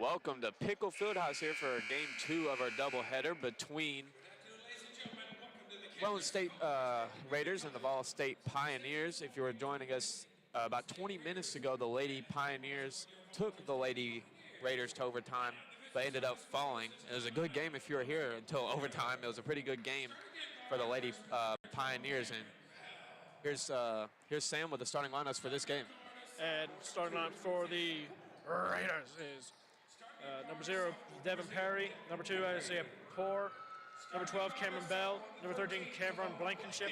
Welcome to Pickle Fieldhouse here for Game 2 of our doubleheader between Roane State Raiders and the VolState Pioneers. If you were joining us about 20 minutes ago, the Lady Pioneers took the Lady Raiders to overtime, but ended up falling. It was a good game if you were here until overtime. It was a pretty good game for the Lady Pioneers. And here's Sam with the starting lineups for this game. And starting lineup for the Raiders is number 0, Devin Perry. Number 2, Isaiah Poor. Number 12, Cameron Bell. Number 13, Cameron Blankenship.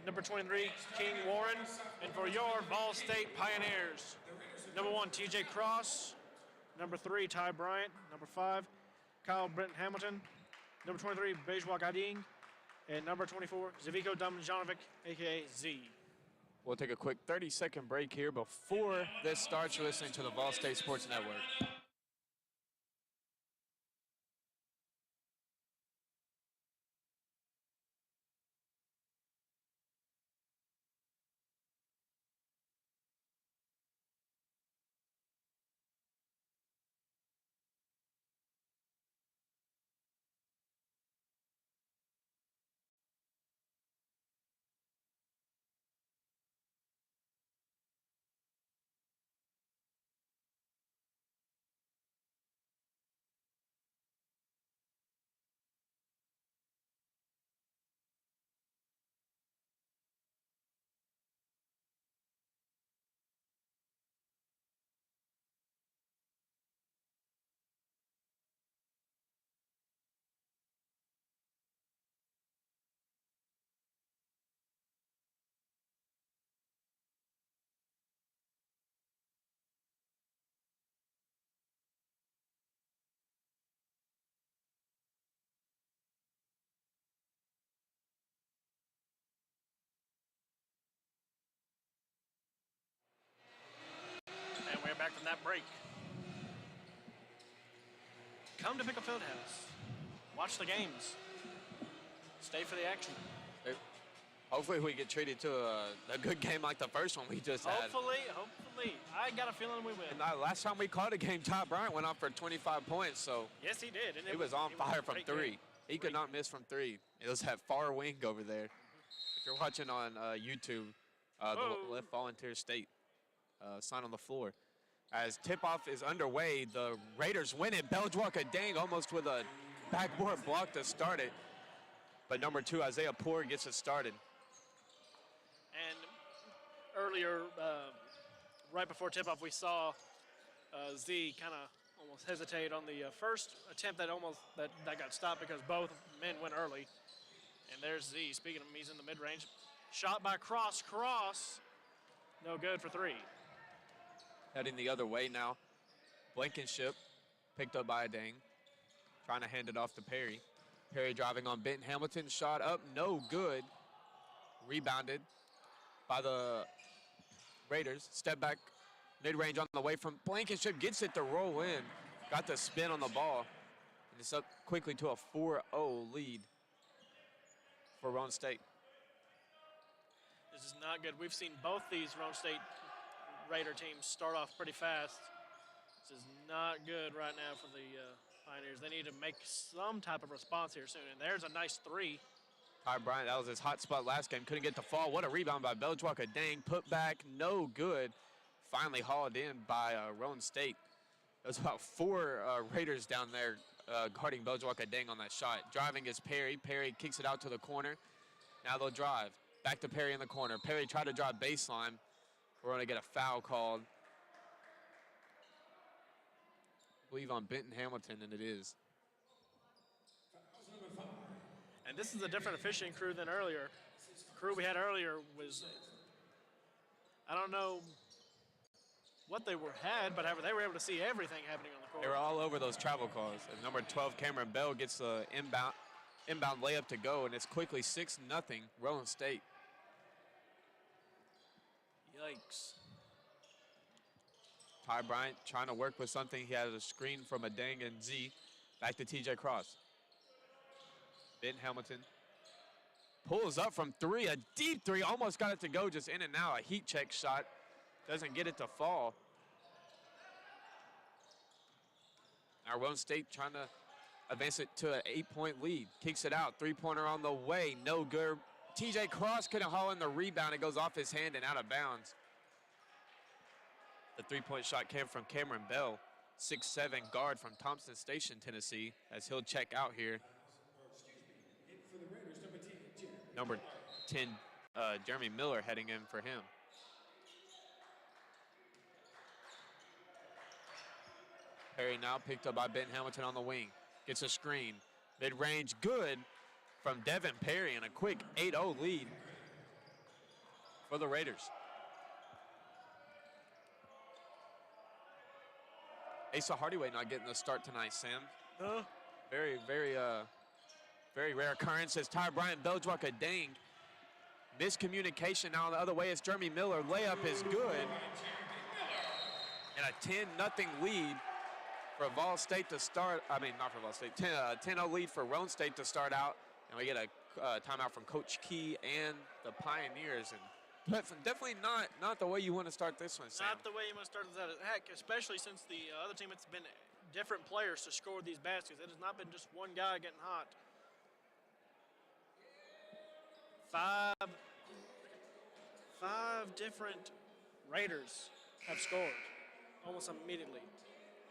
Number 23, King Warren. And for your VolState Pioneers, number 1, TJ Cross. Number 3, Ty Bryant. Number 5, Kyle Brenton Hamilton. Number 23, Bejwa Gading. And number 24, Zaviko Domjanovic, a.k.a. Z. We'll take a quick 30-second break here before this starts. You're listening to the VolState Sports Network. And we're back from that break. Come to Pickle Fieldhouse. Watch the games. Stay for the action. Hopefully we get treated to a good game like the first one we just had. Hopefully. I got a feeling we will. And last time we called a game, Ty Bryant went off for 25 points. So yes, he did. And he was on fire from 3. He could not miss from 3. It was that far wing over there. If you're watching on YouTube, the Left Volunteer State sign on the floor. As tip-off is underway, the Raiders win it. Beljwaka Dang almost with a backboard block to start it. But number 2, Isaiah Poor, gets it started. And earlier, right before tip-off, we saw Z kind of almost hesitate on the first attempt that got stopped because both men went early. And there's Z. Speaking of him, he's in the mid-range. Shot by Cross. No good for 3. Heading the other way now. Blankenship picked up by Dang. Trying to hand it off to Perry. Perry driving on Benton Hamilton. Shot up, no good. Rebounded by the Raiders. Step back, mid-range on the way from Blankenship. Gets it to roll in. Got the spin on the ball. And it's up quickly to a 4-0 lead for Roane State. This is not good. We've seen both these Roane State Raider teams start off pretty fast. This is not good right now for the Pioneers. They need to make some type of response here soon. And there's a nice 3. Ty Bryant, that was his hot spot last game. Couldn't get the fall. What a rebound by Beljwaka Dang. Put back, no good. Finally hauled in by Roane State. There's about 4 Raiders down there guarding Beljwaka Dang on that shot. Driving is Perry. Perry kicks it out to the corner. Now they'll drive. Back to Perry in the corner. Perry tried to drive baseline. We're going to get a foul called, I believe, on Benton Hamilton, and it is. And this is a different officiating crew than earlier. The crew we had earlier was, I don't know what they had, but they were able to see everything happening on the court. They were all over those travel calls. And number 12, Cameron Bell, gets the inbound layup to go, and it's quickly 6-0 Roane State. Yikes. Ty Bryant trying to work with something. He has a screen from a Dang and Z. Back to TJ Cross. Benton Hamilton pulls up from 3. A deep 3. Almost got it to go, just in and out. A heat check shot. Doesn't get it to fall. Now Roane State trying to advance it to an 8-point lead. Kicks it out. Three-pointer on the way. No good. TJ Cross couldn't haul in the rebound. It goes off his hand and out of bounds. The three-point shot came from Cameron Bell, 6'7" guard from Thompson Station, Tennessee, as he'll check out here. Number 10, Jeremy Miller heading in for him. Perry now picked up by Ben Hamilton on the wing. Gets a screen. Mid-range, good from Devin Perry, and a quick 8-0 lead for the Raiders. Asa Hardaway not getting the start tonight, Sam. Very, very rare occurrence as Ty Bryant Beldrock a dang. Miscommunication now the other way. It's Jeremy Miller. Layup is good. And a 10-0 lead for VolState to start. I mean, not for VolState. 10-0 lead for Roane State to start out. And we get a timeout from Coach Key and the Pioneers. And definitely not the way you want to start this one, Sam. Not the way you want to start this. Heck, especially since the other team, it's been different players to score these baskets. It has not been just one guy getting hot. Five different Raiders have scored almost immediately.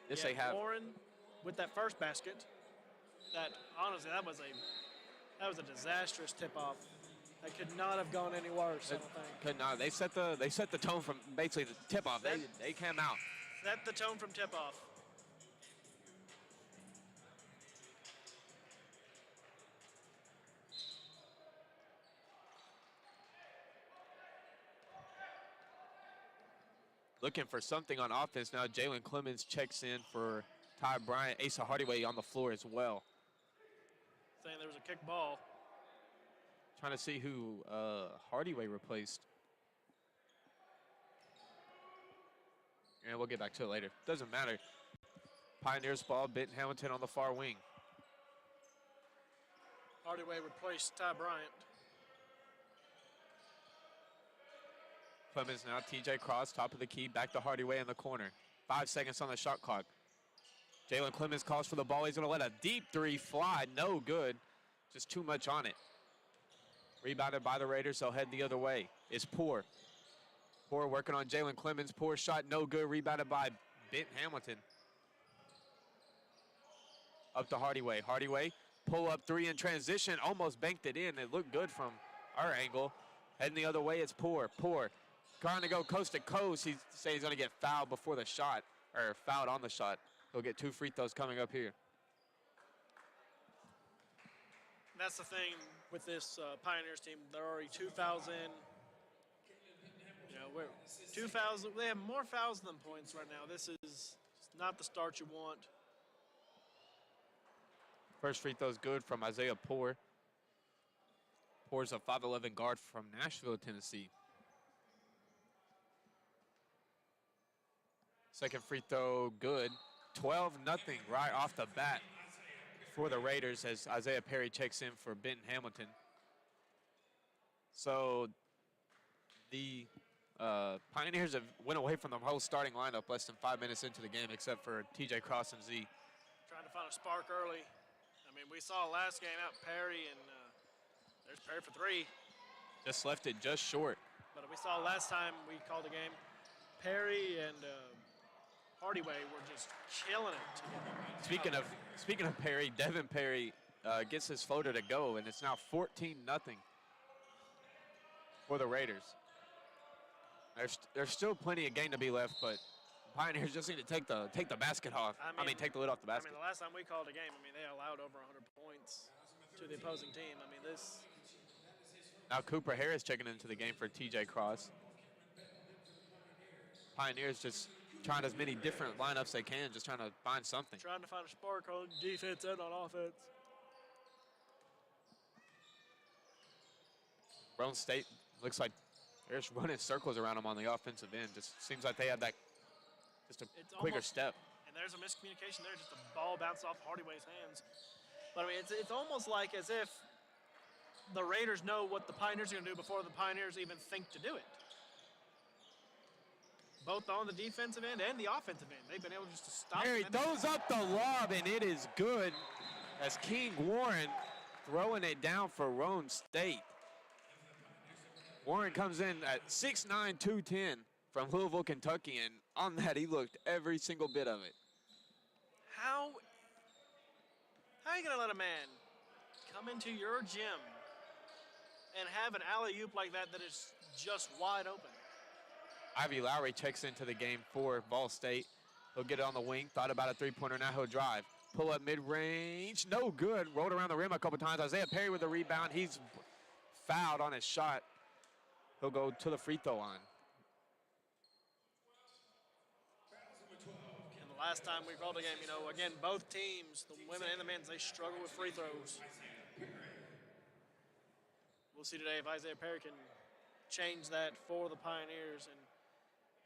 Yes, they have. Warren with that first basket. That honestly, that was a disastrous tip-off. That could not have gone any worse, I don't think. Could not. They set the tone from basically the tip-off. They came out. Set the tone from tip-off. Looking for something on offense now. Jalen Clemens checks in for Ty Bryant. Asa Hardaway on the floor as well. Saying there was a kick ball. Trying to see who Hardaway replaced. And we'll get back to it later. Doesn't matter. Pioneers ball, Benton Hamilton on the far wing. Hardaway replaced Ty Bryant. Clemens now, TJ Cross, top of the key, back to Hardaway in the corner. 5 seconds on the shot clock. Jalen Clemens calls for the ball. He's going to let a deep three fly. No good. Just too much on it. Rebounded by the Raiders. They'll head the other way. It's Poor. Poor working on Jalen Clemens. Poor shot, no good. Rebounded by Benton Hamilton. Up to Hardaway. Hardaway, pull up three in transition. Almost banked it in. It looked good from our angle. Heading the other way, it's Poor. Poor trying to go coast to coast. He's saying he's going to get fouled before the shot, or fouled on the shot. He'll get 2 free throws coming up here. That's the thing with this Pioneers team. They're already 2 fouls in. You know, we're 2 fouls. They have more fouls than points right now. This is not the start you want. First free throw is good from Isaiah Poor. Poor's a 5'11" guard from Nashville, Tennessee. Second free throw, good. 12-0 right off the bat for the Raiders as Isaiah Perry checks in for Benton Hamilton. So the Pioneers have went away from the whole starting lineup less than 5 minutes into the game, except for TJ Cross and Z. Trying to find a spark early. I mean, we saw last game out Perry, and there's Perry for 3. Just left it just short. But we saw last time we called the game, Perry and Hardaway were just killing it together. Speaking of Perry, Devin Perry gets his floater to go, and it's now 14-0 for the Raiders. There's still plenty of game to be left, but Pioneers just need to take the basket off. I mean, take the lid off the basket. I mean, the last time we called a game, they allowed over 100 points to the opposing team. this. Now Cooper Harris checking into the game for TJ Cross. Pioneers just trying as many different lineups they can, just trying to find something. Trying to find a spark on defense and on offense. Roane State looks like they're just running circles around them on the offensive end. Just seems like they have that, just a quicker step. And there's a miscommunication there. Just a ball bounced off Hardaway's hands. But I mean, it's almost like as if the Raiders know what the Pioneers are going to do before the Pioneers even think to do it. both on the defensive end and the offensive end. They've been able just to stop. Perry throws up the lob, and it is good as King Warren throwing it down for Roane State. Warren comes in at 6'9", 210 from Louisville, Kentucky, and on that he looked every single bit of it. How are you going to let a man come into your gym and have an alley-oop like that is just wide open? Ivy Lowry checks into the game for VolState. He'll get it on the wing, thought about a three-pointer, now he'll drive. Pull up mid-range, no good. Rolled around the rim a couple times. Isaiah Perry with the rebound. He's fouled on his shot. He'll go to the free throw line. And the last time we called a game, again, both teams, the women and the men's, they struggle with free throws. We'll see today if Isaiah Perry can change that for the Pioneers and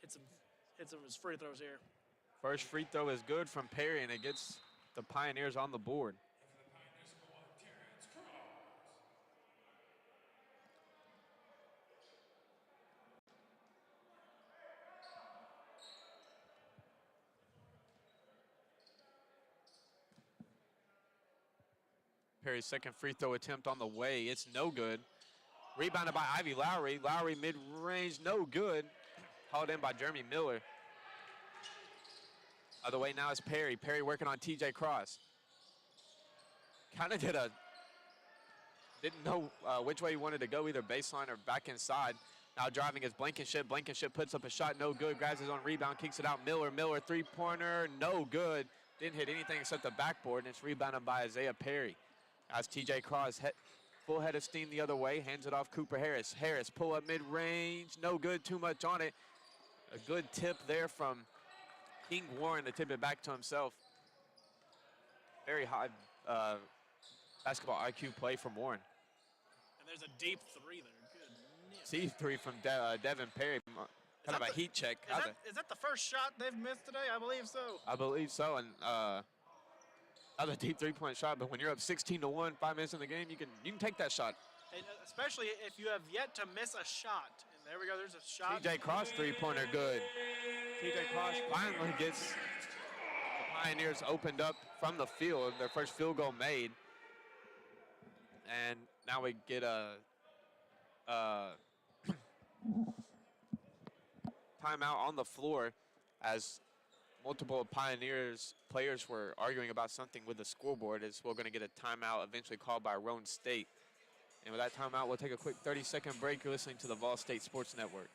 hit some of his free throws here. First free throw is good from Perry, and it gets the Pioneers on the board. Perry's second free throw attempt on the way. It's no good. Rebounded by Ivy Lowry. Lowry mid-range, no good. Hauled in by Jeremy Miller. Other way now is Perry. Perry working on TJ Cross. Kind of didn't know which way he wanted to go, either baseline or back inside. Now driving is Blankenship. Blankenship puts up a shot, no good. Grabs his own rebound, kicks it out. Miller, three-pointer, no good. Didn't hit anything except the backboard, and it's rebounded by Isaiah Perry. As TJ Cross, full head of steam the other way, hands it off Cooper Harris. Harris, pull up mid-range, no good, too much on it. A good tip there from King Warren to tip it back to himself. Very high basketball IQ play from Warren. And there's a deep three there. Good. See three from Devin Perry. Kind of a heat check. Is that the first shot they've missed today? I believe so. I believe so. And another deep three-point shot. But when you're up 16-1, 5 minutes in the game, you can take that shot. And especially if you have yet to miss a shot. And there we go. There's a shot. TJ Cross three-pointer good. TJ Cross finally gets the Pioneers opened up from the field. Their first field goal made. And now we get a timeout on the floor as multiple Pioneers players were arguing about something with the scoreboard. As we're going to get a timeout eventually called by Roane State. And with that timeout, we'll take a quick 30-second break. You're listening to the VolState Sports Network.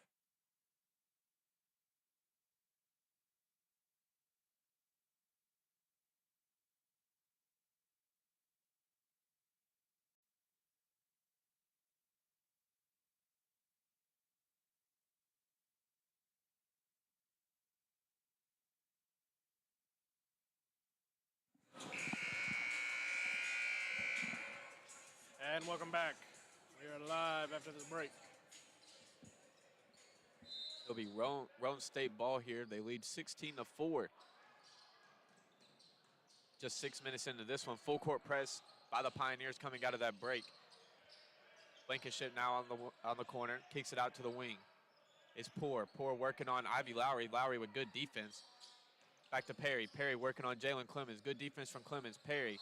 And welcome back. We are live after this break. It'll be Roane State ball here. They lead 16-4. Just 6 minutes into this one. Full court press by the Pioneers coming out of that break. Blankenship now on the corner. Kicks it out to the wing. It's Poor. Poor working on Ivy Lowry. Lowry with good defense. Back to Perry. Perry working on Jalen Clemens. Good defense from Clemens. Perry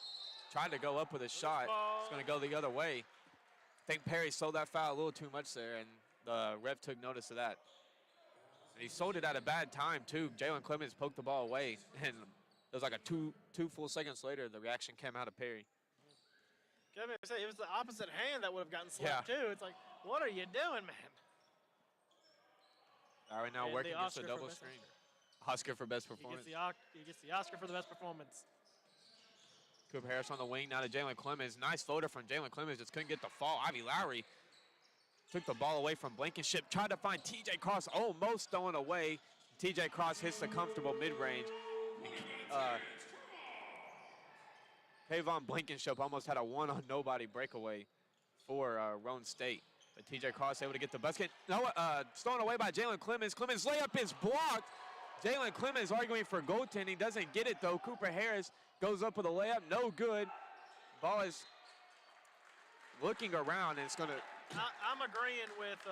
tried to go up with a shot. It's going to go the other way. I think Perry sold that foul a little too much there, and the ref took notice of that. And he sold it at a bad time, too. Jalen Clemens poked the ball away, and it was like a two full seconds later, the reaction came out of Perry. Kevin, it was the opposite hand that would have gotten slapped, too. It's like, what are you doing, man? All right, now and working against a double screen. Oscar for best performance. He gets the Oscar for the best performance. Cooper Harris on the wing, now to Jalen Clemens. Nice floater from Jalen Clemens, just couldn't get the fall. Ivy Lowry took the ball away from Blankenship, tried to find TJ Cross, almost throwing away. TJ Cross hits the comfortable mid-range. Kayvon Blankenship almost had a one-on-nobody breakaway for Roane State. But TJ Cross able to get the basket. No, stolen away by Jalen Clemens. Clemens' layup is blocked. Jalen Clemens arguing for goaltending, doesn't get it though. Cooper Harris goes up with a layup, no good. Ball is looking around, and it's going to. I'm agreeing with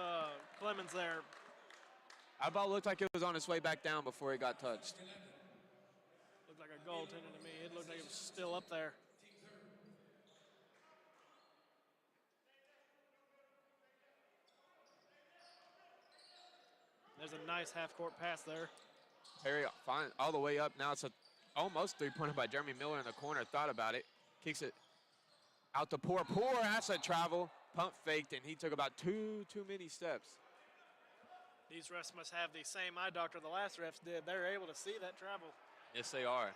Clemens there. That ball looked like it was on its way back down before it got touched. Looked like a goaltender to me. It looked like it was still up there. There's a nice half-court pass there. Perry fine, all the way up. Now it's a almost three-pointer by Jeremy Miller in the corner. Thought about it. Kicks it out to Poor. Poor asset travel. Pump faked, and he took about too many steps. These refs must have the same eye doctor the last refs did. They're able to see that travel. Yes, they are.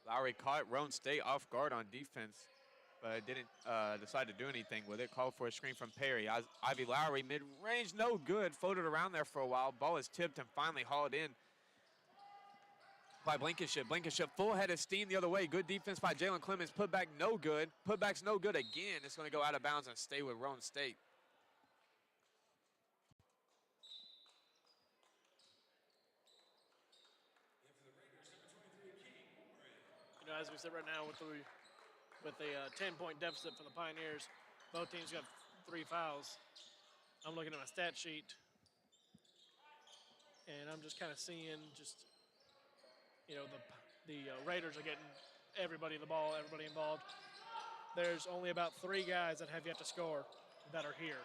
Lowry caught Roane State off guard on defense, but didn't decide to do anything with it. Called for a screen from Perry. Ivy Lowry, mid-range, no good. Floated around there for a while. Ball is tipped and finally hauled in by Blankenship. Blankenship full head of steam the other way. Good defense by Jalen Clemens. Putback no good. Putback's no good again. It's going to go out of bounds and stay with Roane State. You know, as we sit right now with a 10-point deficit for the Pioneers, both teams got 3 fouls. I'm looking at my stat sheet, and I'm just kind of seeing you know, the Raiders are getting everybody the ball, everybody involved. There's only about 3 guys that have yet to score that are here.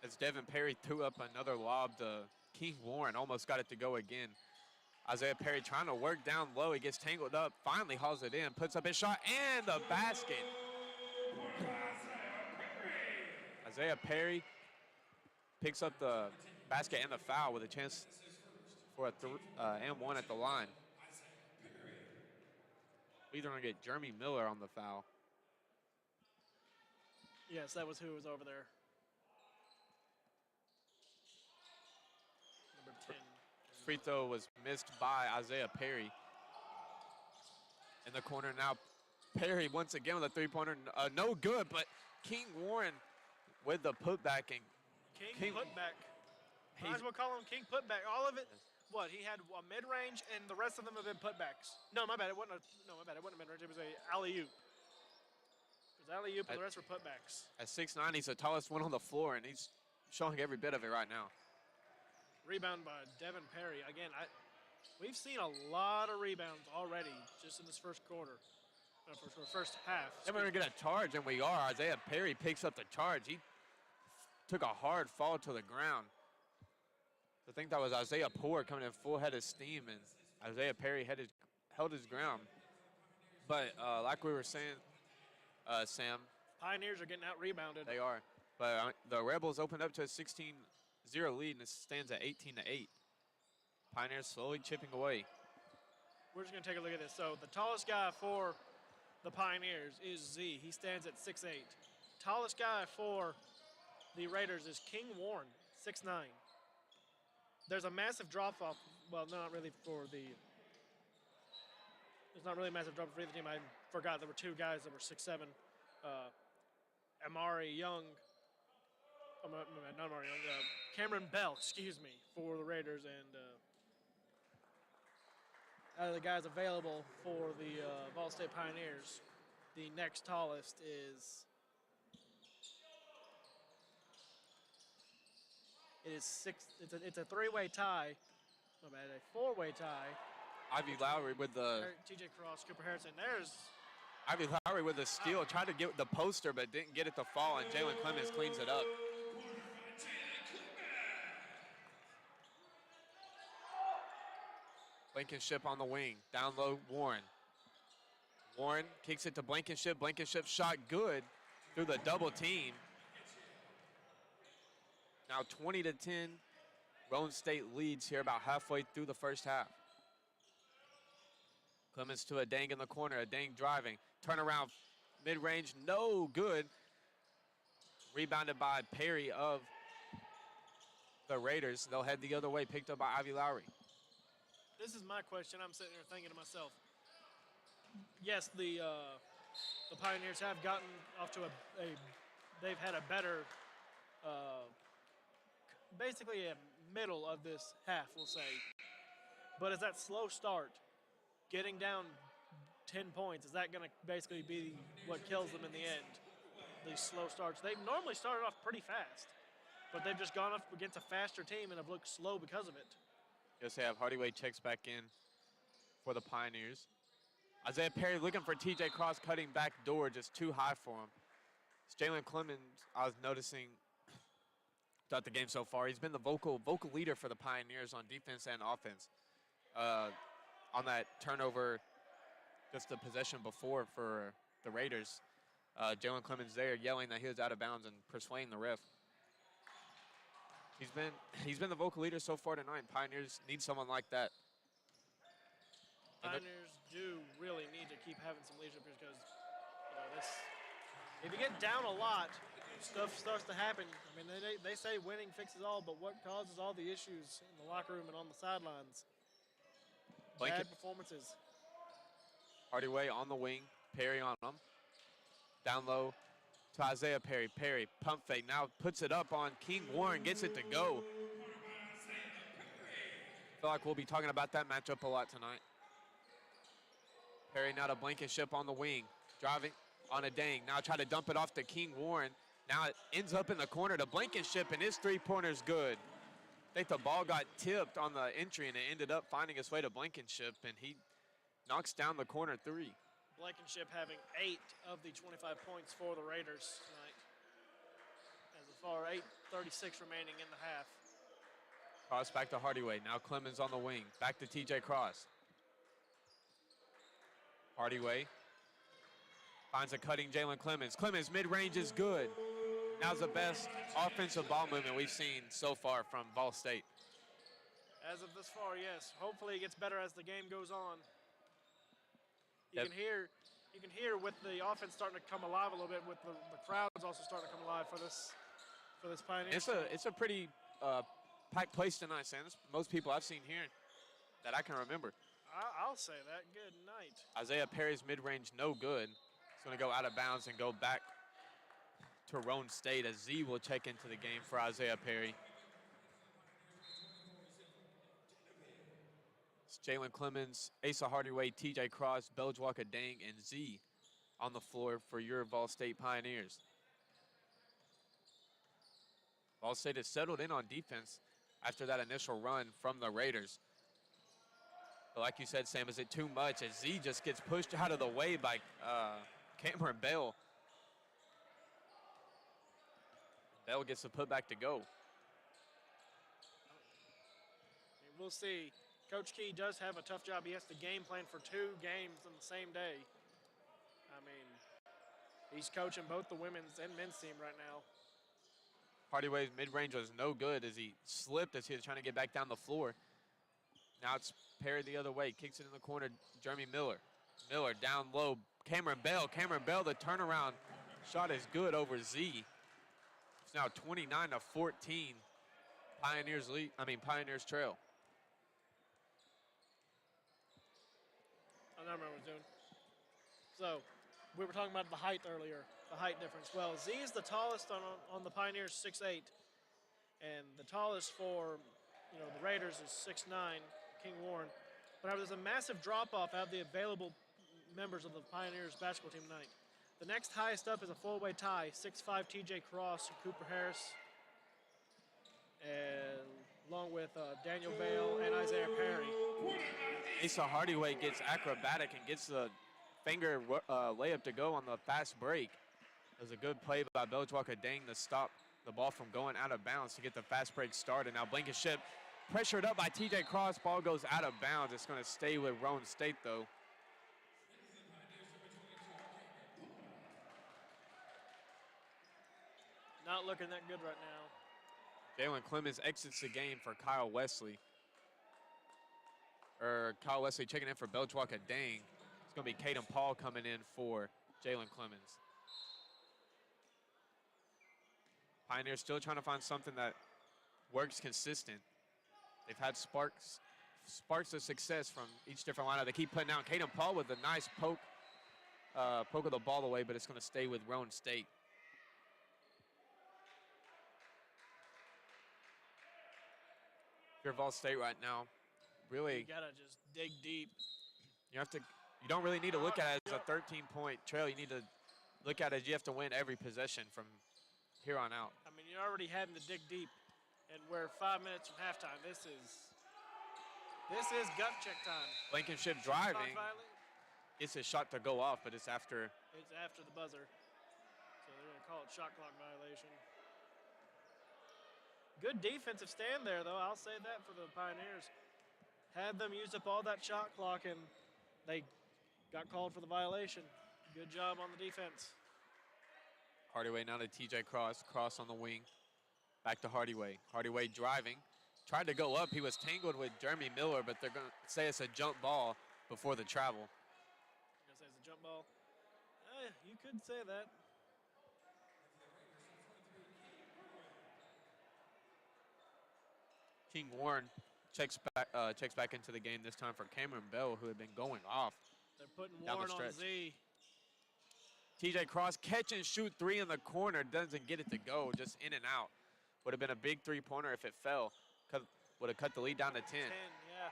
As Devin Perry threw up another lob to King Warren, almost got it to go again. Isaiah Perry trying to work down low. He gets tangled up, finally hauls it in, puts up his shot, and the basket. Isaiah Perry picks up the basket and the foul with a chance for a and one at the line. We're either going to get Jeremy Miller on the foul. Yes, that was who was over there. Number 10. Free throw was missed by Isaiah Perry. In the corner now, Perry once again with a three-pointer. No good, but King Warren with the putback. And King putback. Might as well call him King putback. All of it, what, he had a mid-range, and the rest of them have been putbacks. No, my bad. It wasn't a mid-range. It was a alley-oop. It was alley-oop, and the rest were putbacks. At 6'9", he's the tallest one on the floor, and he's showing every bit of it right now. Rebound by Devin Perry. Again, we've seen a lot of rebounds already just in this first quarter, for first half. And we're going to get a charge, and we are. Isaiah Perry picks up the charge. He took a hard fall to the ground. I think that was Isaiah Poor coming in full head of steam, and Isaiah Perry held his ground. But like we were saying, Sam. Pioneers are getting out-rebounded. They are. But the Rebels opened up to a 16-0 lead, and it stands at 18-8. Pioneers slowly chipping away. We're just going to take a look at this. So the tallest guy for the Pioneers is Z. He stands at 6'8". Tallest guy for the Raiders is King Warren, 6'9". There's a massive drop-off. Well, not really for the – there's not really a massive drop-off for either team. I forgot there were 2 guys that were 6'7". Amari Young – not Amari Young. Cameron Bell, excuse me, for the Raiders. And out of the guys available for the VolState Pioneers, the next tallest is – it is 6. It's a 3-way tie. No bad, a 4-way tie. Ivy Lowry with the TJ Cross, Cooper Harrison. There's Ivy Lowry with the steal. Tried to get the poster, but didn't get it to fall, and Jalen Clemens cleans it up. Blankenship on the wing. Down low, Warren. Warren kicks it to Blankenship. Blankenship shot good through the double team. Now 20-10, Roane State leads here about halfway through the first half. Clemens to a Dang in the corner, a Dang driving. Turnaround, mid-range, no good. Rebounded by Perry of the Raiders. They'll head the other way, picked up by Ivy Lowry. This is my question. I'm sitting here thinking to myself, yes, the Pioneers have gotten off to they've had a better basically a middle of this half, we'll say. But is that slow start, getting down 10 points, is that going to basically be what kills them in the end? These slow starts. They normally started off pretty fast. but they've just gone up against a faster team and have looked slow because of it. Yes, they have Hardaway checks back in for the Pioneers. Isaiah Perry looking for TJ Cross, cutting back door, just too high for him. It's Jalen Clemens, I was noticing throughout the game so far, he's been the vocal leader for the Pioneers on defense and offense. On that turnover, just the possession before for the Raiders, Jalen Clemens there yelling that he was out of bounds and persuading the ref. He's been the vocal leader so far tonight. Pioneers need someone like that. Pioneers do really need to keep having some leadership because if you get down a lot, stuff starts to happen. I mean, they say winning fixes all, but what causes all the issues in the locker room and on the sidelines? Bad performances. Hardaway on the wing, Perry on him. Down low to Isaiah Perry. Perry, pump fake, now puts it up on King Warren, gets it to go. I feel like we'll be talking about that matchup a lot tonight. Perry now to Blankenship on the wing, driving on a dang. Now try to dump it off to King Warren. Now it ends up in the corner to Blankenship, and his three-pointer's good. I think the ball got tipped on the entry, and it ended up finding its way to Blankenship, and he knocks down the corner three. Blankenship having 8 of the 25 points for the Raiders tonight. As far 8:36 remaining in the half. Cross back to Hardaway. Now Clemens on the wing. Back to TJ Cross. Hardaway finds a cutting Jalen Clemens. Clemens mid-range is good. Now's the best offensive ball movement we've seen so far from VolState. As of this far, yes. Hopefully it gets better as the game goes on. You can hear with the offense starting to come alive a little bit, with the crowds also starting to come alive for this Pioneers. It's a pretty packed place tonight, Sam. It's most people I've seen here that I can remember. I'll say that. Good night. Isaiah Perry's mid-range no good. It's going to go out of bounds and go back to Roane State as Z will check into the game for Isaiah Perry. It's Jalen Clemens, Asa Hardaway, TJ Cross, Beljwalker Dang, and Z on the floor for your VolState Pioneers. VolState has settled in on defense after that initial run from the Raiders. But like you said, Sam, is it too much as Z just gets pushed out of the way by Cameron Bell? Bell gets the putback to go. We'll see. Coach Key does have a tough job. He has to game plan for 2 games on the same day. I mean, he's coaching both the women's and men's team right now. Hardaway's mid-range was no good as he slipped as he was trying to get back down the floor. Now it's Perry the other way, kicks it in the corner, Jeremy Miller. Miller down low, Cameron Bell. Cameron Bell, the turnaround shot is good over Z. It's now 29-14. Pioneers trail. I don't remember what I was doing. So, we were talking about the height earlier, the height difference. Well, Z is the tallest on the Pioneers, 6'8", and the tallest for the Raiders is 6'9", King Warren. But there's a massive drop-off out of the available members of the Pioneers basketball team tonight. The next highest up is a four-way tie, 6'5", TJ Cross, Cooper Harris, and along with Daniel Bale and Isaiah Perry. Asa Hardaway gets acrobatic and gets the finger layup to go on the fast break. It was a good play by Beljwalker Dang to stop the ball from going out of bounds to get the fast break started. Now Blankenship pressured up by TJ Cross. Ball goes out of bounds. It's going to stay with Roane State, though. Not looking that good right now. Jalen Clemens exits the game for Kyle Wesley. Kyle Wesley checking in for Beljwalker Dang. It's going to be Caden Paul coming in for Jalen Clemens. Pioneers still trying to find something that works consistent. They've had sparks of success from each different lineup. They keep putting out Caden Paul with a nice poke of the ball away, but it's going to stay with Roane State. If you're VolState right now, really, you gotta just dig deep. You don't really need to look at it as a 13-point trail. You need to look at it as you have to win every possession from here on out. I mean, you're already having to dig deep, and we're 5 minutes from halftime. This is gut check time. Blankenship Clock driving. violation. Gets his shot to go off, but it's after. It's after the buzzer, so they're going to call it shot clock violation. Good defensive stand there, though. I'll say that for the Pioneers. Had them use up all that shot clock, and they got called for the violation. Good job on the defense. Hardaway now to TJ Cross. Cross on the wing. Back to Hardaway. Hardaway driving. Tried to go up. He was tangled with Jeremy Miller, but they're going to say it's a jump ball before the travel. You're going to say it's a jump ball? You could say that. King Warren checks back into the game this time for Cameron Bell, who had been going off. They're putting down Warren the on stretch. Z. TJ Cross catch and shoot three in the corner. Doesn't get it to go. Just in and out. Would have been a big three-pointer if it fell. Would have cut the lead down to 10. 10, yeah.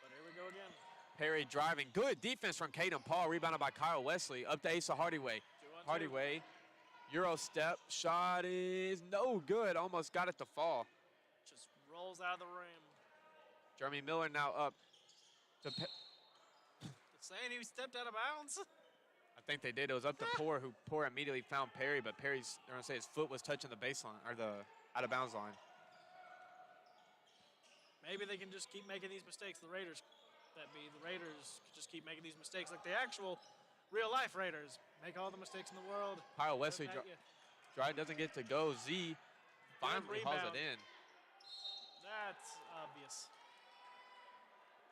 But here we go again. Perry driving. Good defense from Caden Paul. Rebounded by Kyle Wesley. Up to Asa Hardaway. 2-on-2. Hardaway. Euro step. Shot is no good. Almost got it to fall. Just rolls out of the rim. Jeremy Miller now up. It's saying he stepped out of bounds. I think they did. It was up to Poor, who Poor immediately found Perry, but Perry's, they're going to say his foot was touching the baseline, or the out-of-bounds line. Maybe they can just keep making these mistakes. The Raiders could just keep making these mistakes like the actual real-life Raiders. Make all the mistakes in the world. Kyle Wesley drive doesn't get to go. Z finally hauls it in. That's obvious.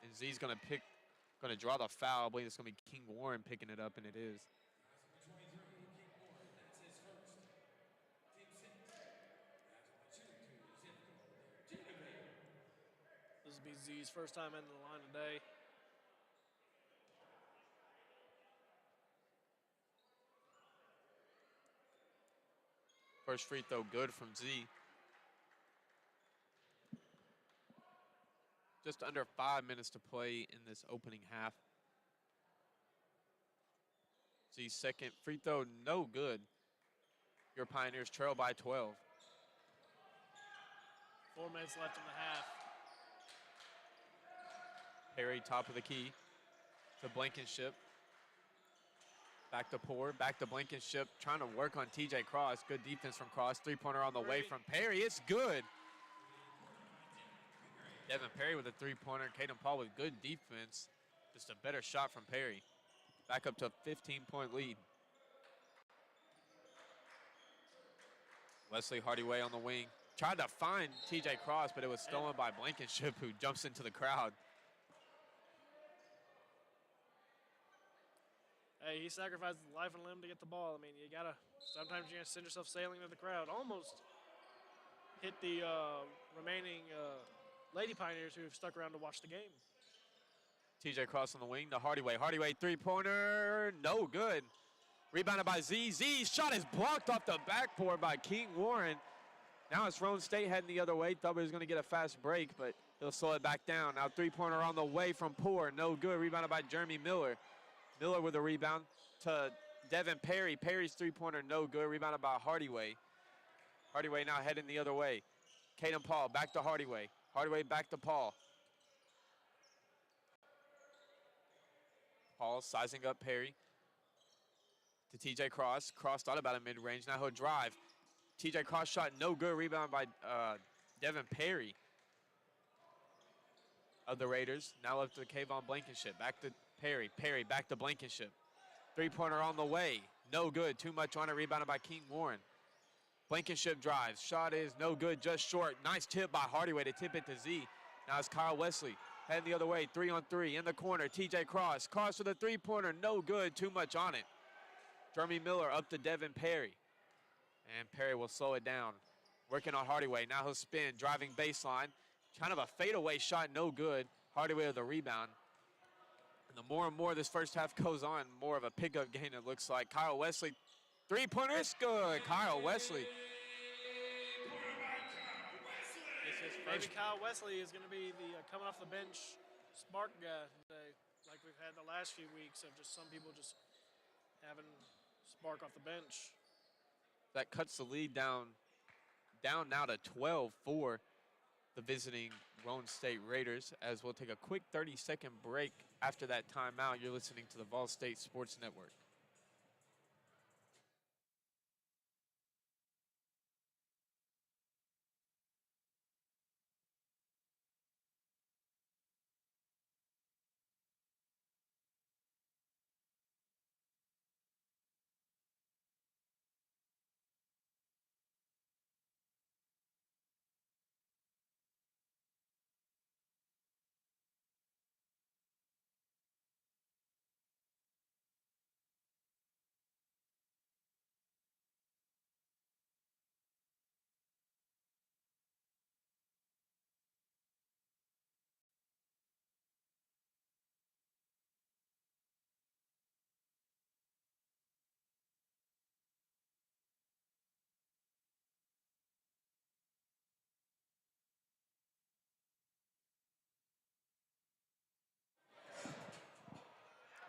And Z's going to draw the foul. I believe it's going to be King Warren picking it up, and it is. This will be Z's first time into the line today. First free throw good from Z. Just under 5 minutes to play in this opening half. Z's second free throw, no good. Your Pioneers trail by 12. 4 minutes left in the half. Perry, top of the key to Blankenship. Back to Poor, back to Blankenship, trying to work on TJ Cross. Good defense from Cross. Three-pointer on the way from Perry. It's good. Devin Perry with a three-pointer. Caden Paul with good defense. Just a better shot from Perry. Back up to a 15-point lead. Wesley Hardaway on the wing. Tried to find TJ Cross, but it was stolen by Blankenship, who jumps into the crowd. Hey, he sacrificed life and limb to get the ball. I mean, sometimes you're going to send yourself sailing to the crowd. Almost hit the remaining Lady Pioneers who have stuck around to watch the game. TJ Cross on the wing to Hardaway. Hardaway three-pointer, no good. Rebounded by Z. Z's shot is blocked off the backboard by King Warren. Now it's Roane State heading the other way. Thought he was going to get a fast break, but he'll slow it back down. Now three-pointer on the way from Poor, no good. Rebounded by Jeremy Miller. Miller with a rebound to Devin Perry. Perry's three-pointer, no good. Rebounded by Hardaway. Hardaway now heading the other way. Caden Paul back to Hardaway. Hardaway back to Paul. Paul sizing up Perry to TJ Cross. Cross thought about a mid-range. Now he'll drive. TJ Cross shot no good. Rebound by Devin Perry of the Raiders. Now left to Kayvon Blankenship. Back to Perry. Perry back to Blankenship. Three-pointer on the way. No good. Too much on it. Rebounded by King Warren. Blankenship drives. Shot is no good. Just short. Nice tip by Hardaway to tip it to Z. Now it's Kyle Wesley. Heading the other way. 3-on-3 in the corner. TJ Cross. Cross with a three-pointer. No good. Too much on it. Jeremy Miller up to Devin Perry. And Perry will slow it down. Working on Hardaway. Now he'll spin. Driving baseline. Kind of a fadeaway shot. No good. Hardaway with a rebound. And the more and more this first half goes on, more of a pickup game it looks like. Kyle Wesley. Three-pointer is good. Kyle Wesley. Maybe Kyle Wesley is going to be the coming off the bench spark guy today, like we've had the last few weeks of just some people just having spark off the bench. That cuts the lead down now to 12 for the visiting Roane State Raiders, as we'll take a quick 30-second break after that timeout. You're listening to the VolState Sports Network.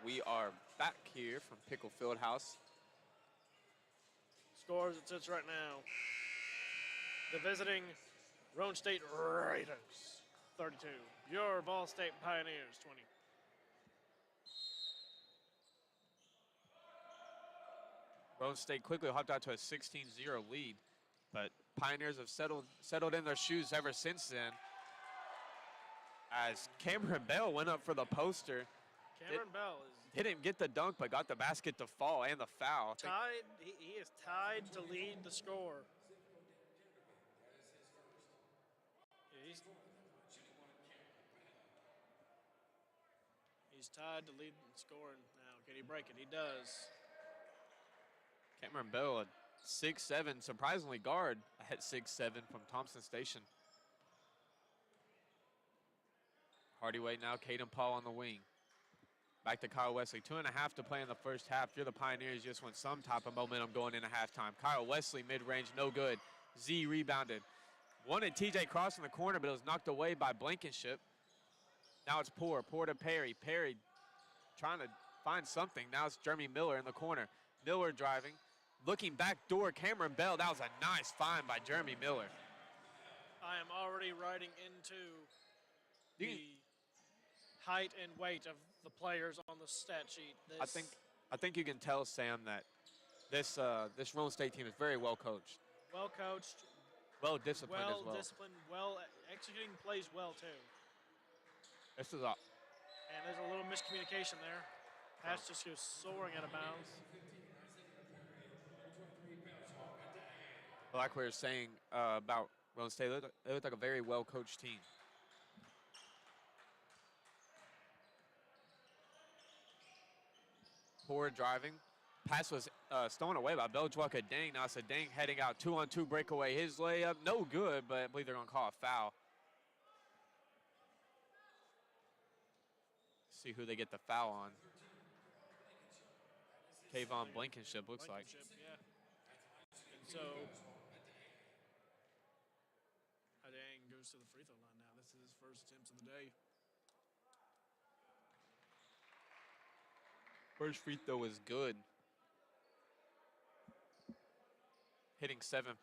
We are back here from Pickle Fieldhouse. Scores it sits right now. The visiting Roane State Raiders, 32. Your VolState Pioneers, 20. Roane State quickly hopped out to a 16-0 lead, but Pioneers have settled in their shoes ever since then. As Cameron Bell went up for the poster. Cameron Bell Didn't get the dunk, but got the basket to fall and the foul. tied. He is tied to lead the score. Yeah, he's tied to lead the scoring now. Can he break it? He does. Cameron Bell at 6'7", surprisingly guard at 6'7" from Thompson Station. Hardyway now, Caden Paul on the wing. Back to Kyle Wesley. 2.5 to play in the first half. You're the Pioneers just want some type of momentum going into halftime. Kyle Wesley mid-range, no good. Z rebounded. Wanted TJ Cross in the corner, but it was knocked away by Blankenship. Now it's Poor to Perry. Perry trying to find something. Now it's Jeremy Miller in the corner. Miller driving. Looking back door, Cameron Bell. That was a nice find by Jeremy Miller. I am already riding into the height and weight of the players on the stat sheet. I think you can tell, Sam, that this Roane State team is very well coached. Well coached. Well disciplined as well. Well disciplined, well executing plays well too. This is and there's a little miscommunication there. Pass just goes soaring out of bounds. like we were saying about Roane State, they look like a very well coached team. Poor driving. Pass was stolen away by Beljwaka Dang. Now it's a Dang heading out. 2-on-2 breakaway. His layup, no good, but I believe they're going to call a foul. See who they get the foul on. Kayvon Blankenship looks like. Yeah. And so, Dang goes to the free throw line now. This is his first attempts of the day. First free throw is good. Hitting 17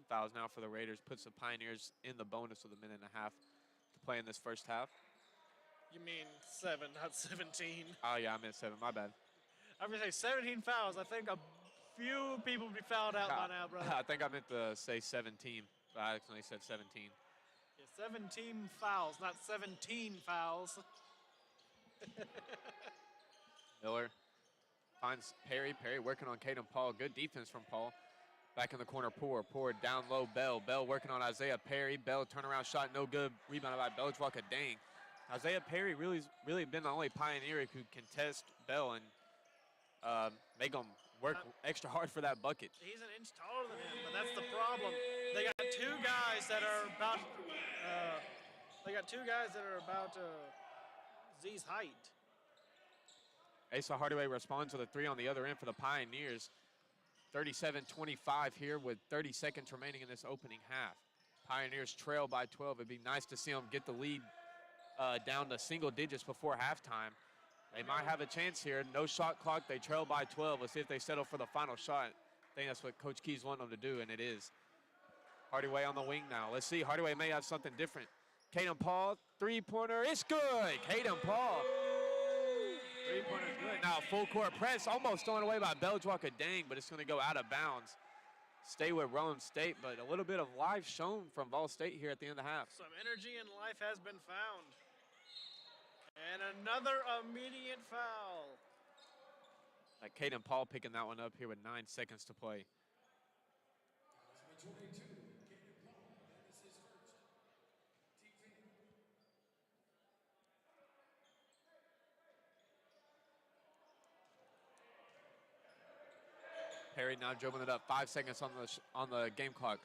fouls now for the Raiders puts the Pioneers in the bonus with a minute and a half to play in this first half. You mean 7, not 17. Oh, yeah, I meant 7. My bad. I'm going to say 17 fouls. I think a few people would be fouled out by now, brother. I think I meant to say 17, but I accidentally said 17. Yeah, 17 fouls, not 17 fouls. Miller finds Perry. Perry working on Caden Paul. Good defense from Paul. Back in the corner, Poor. Poor down low, Bell. Bell working on Isaiah Perry. Bell turnaround shot, no good. Rebounded by Beljwaka Dang. Isaiah Perry really been the only Pioneer who can test Bell and make him work extra hard for that bucket. He's an inch taller than him, but that's the problem. They got two guys that are about. Z's height. Asa Hardaway responds with a 3 on the other end for the Pioneers. 37-25 here with 30 seconds remaining in this opening half. Pioneers trail by 12. It'd be nice to see them get the lead down to single digits before halftime. They might have a chance here. No shot clock. They trail by 12. Let's see if they settle for the final shot. think that's what Coach Key's wanting them to do, and it is. Hardaway on the wing now. Let's see. Hardaway may have something different. Caden Paul, three-pointer. It's good. Caden Paul. Three-pointer is good. Now full court press, almost thrown away by Beljwaka Dang, but it's going to go out of bounds. Stay with Roane State, but a little bit of life shown from VolState here at the end of the half. Some energy and life has been found. And another immediate foul. Like Caden Paul picking that one up here with 9 seconds to play. Perry now dribbling it up. 5 seconds on the game clock.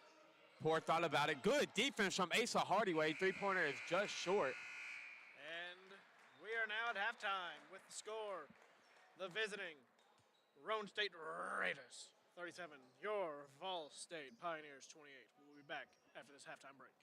Poor thought about it. Good defense from Asa Hardaway. Three-pointer is just short. And we are now at halftime with the score. The visiting Roane State Raiders 37. Your VolState Pioneers 28. We'll be back after this halftime break.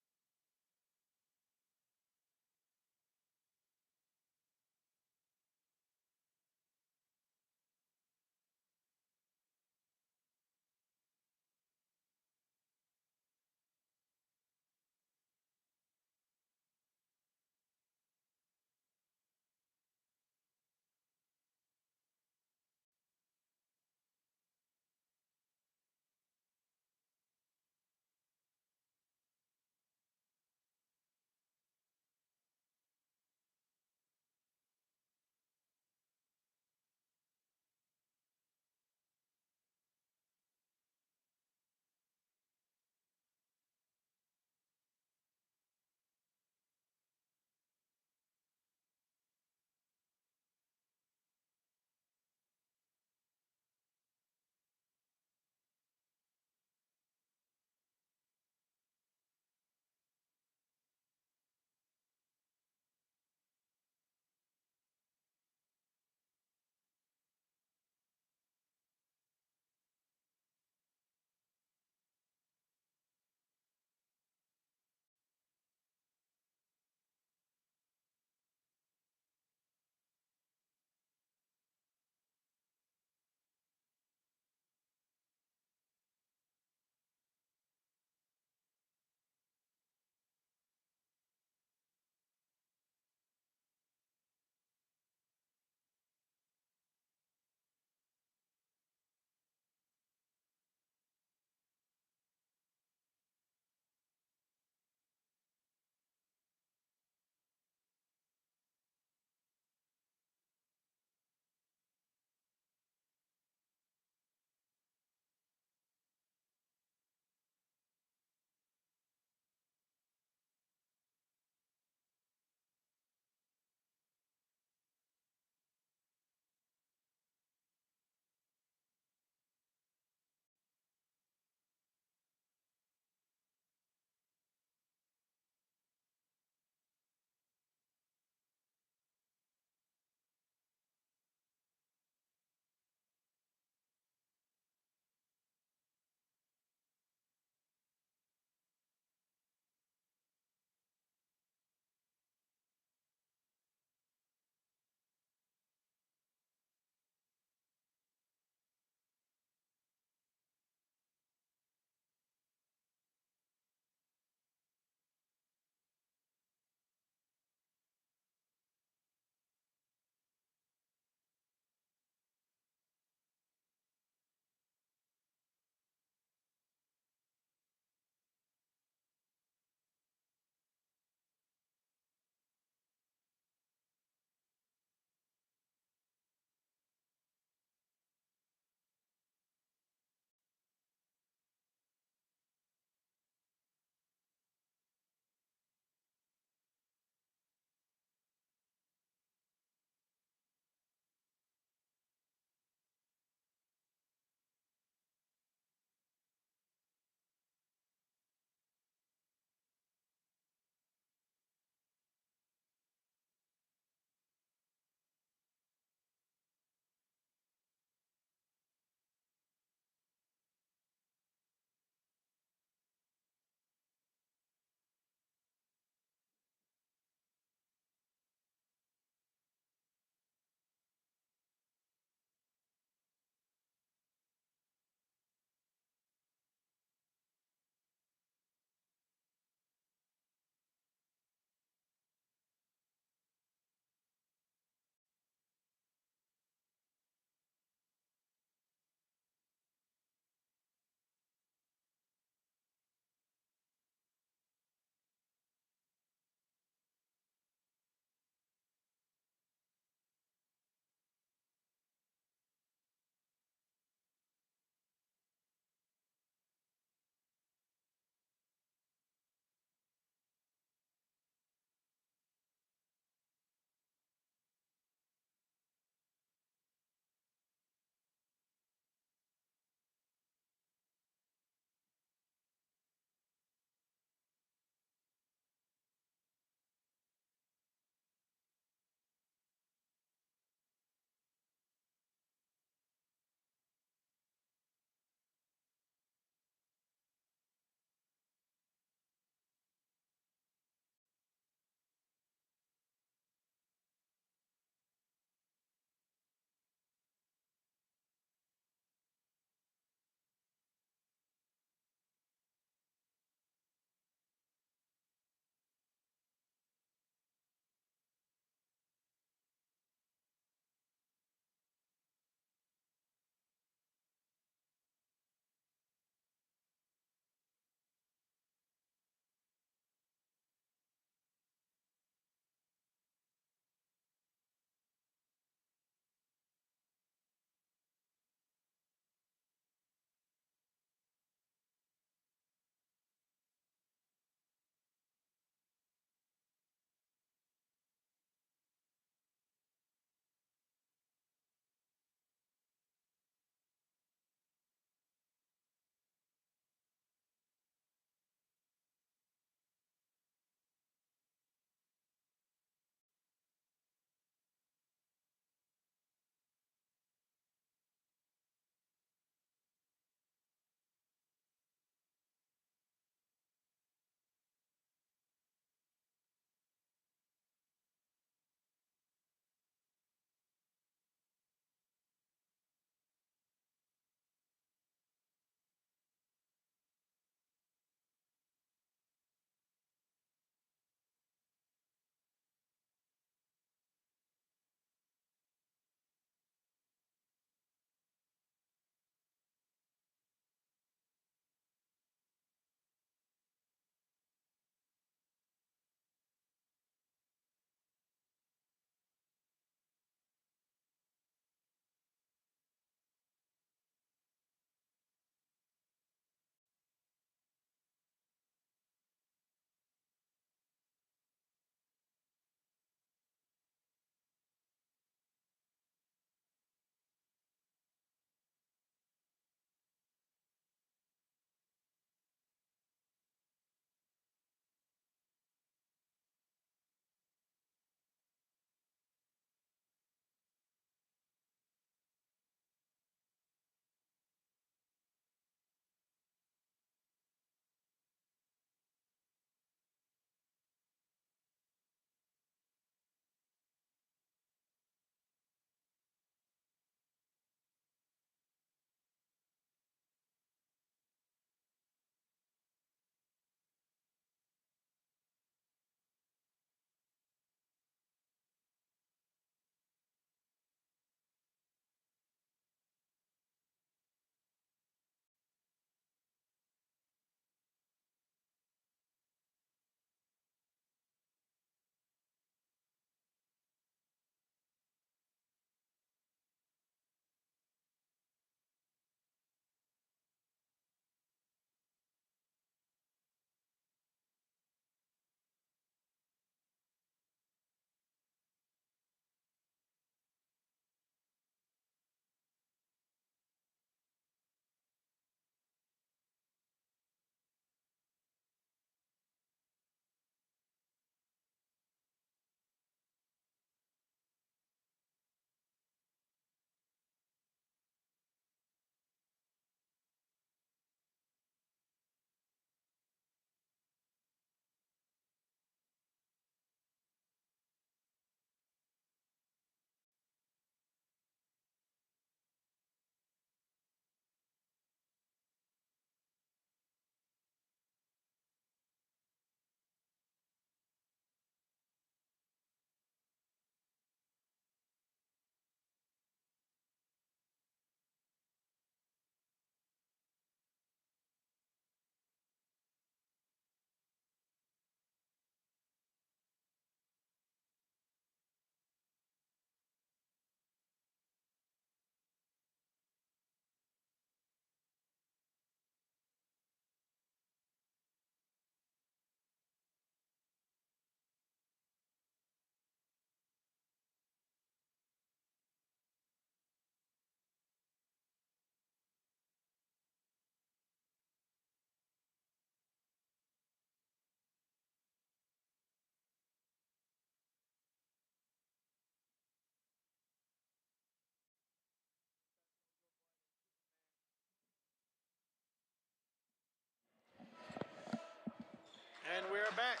And we're back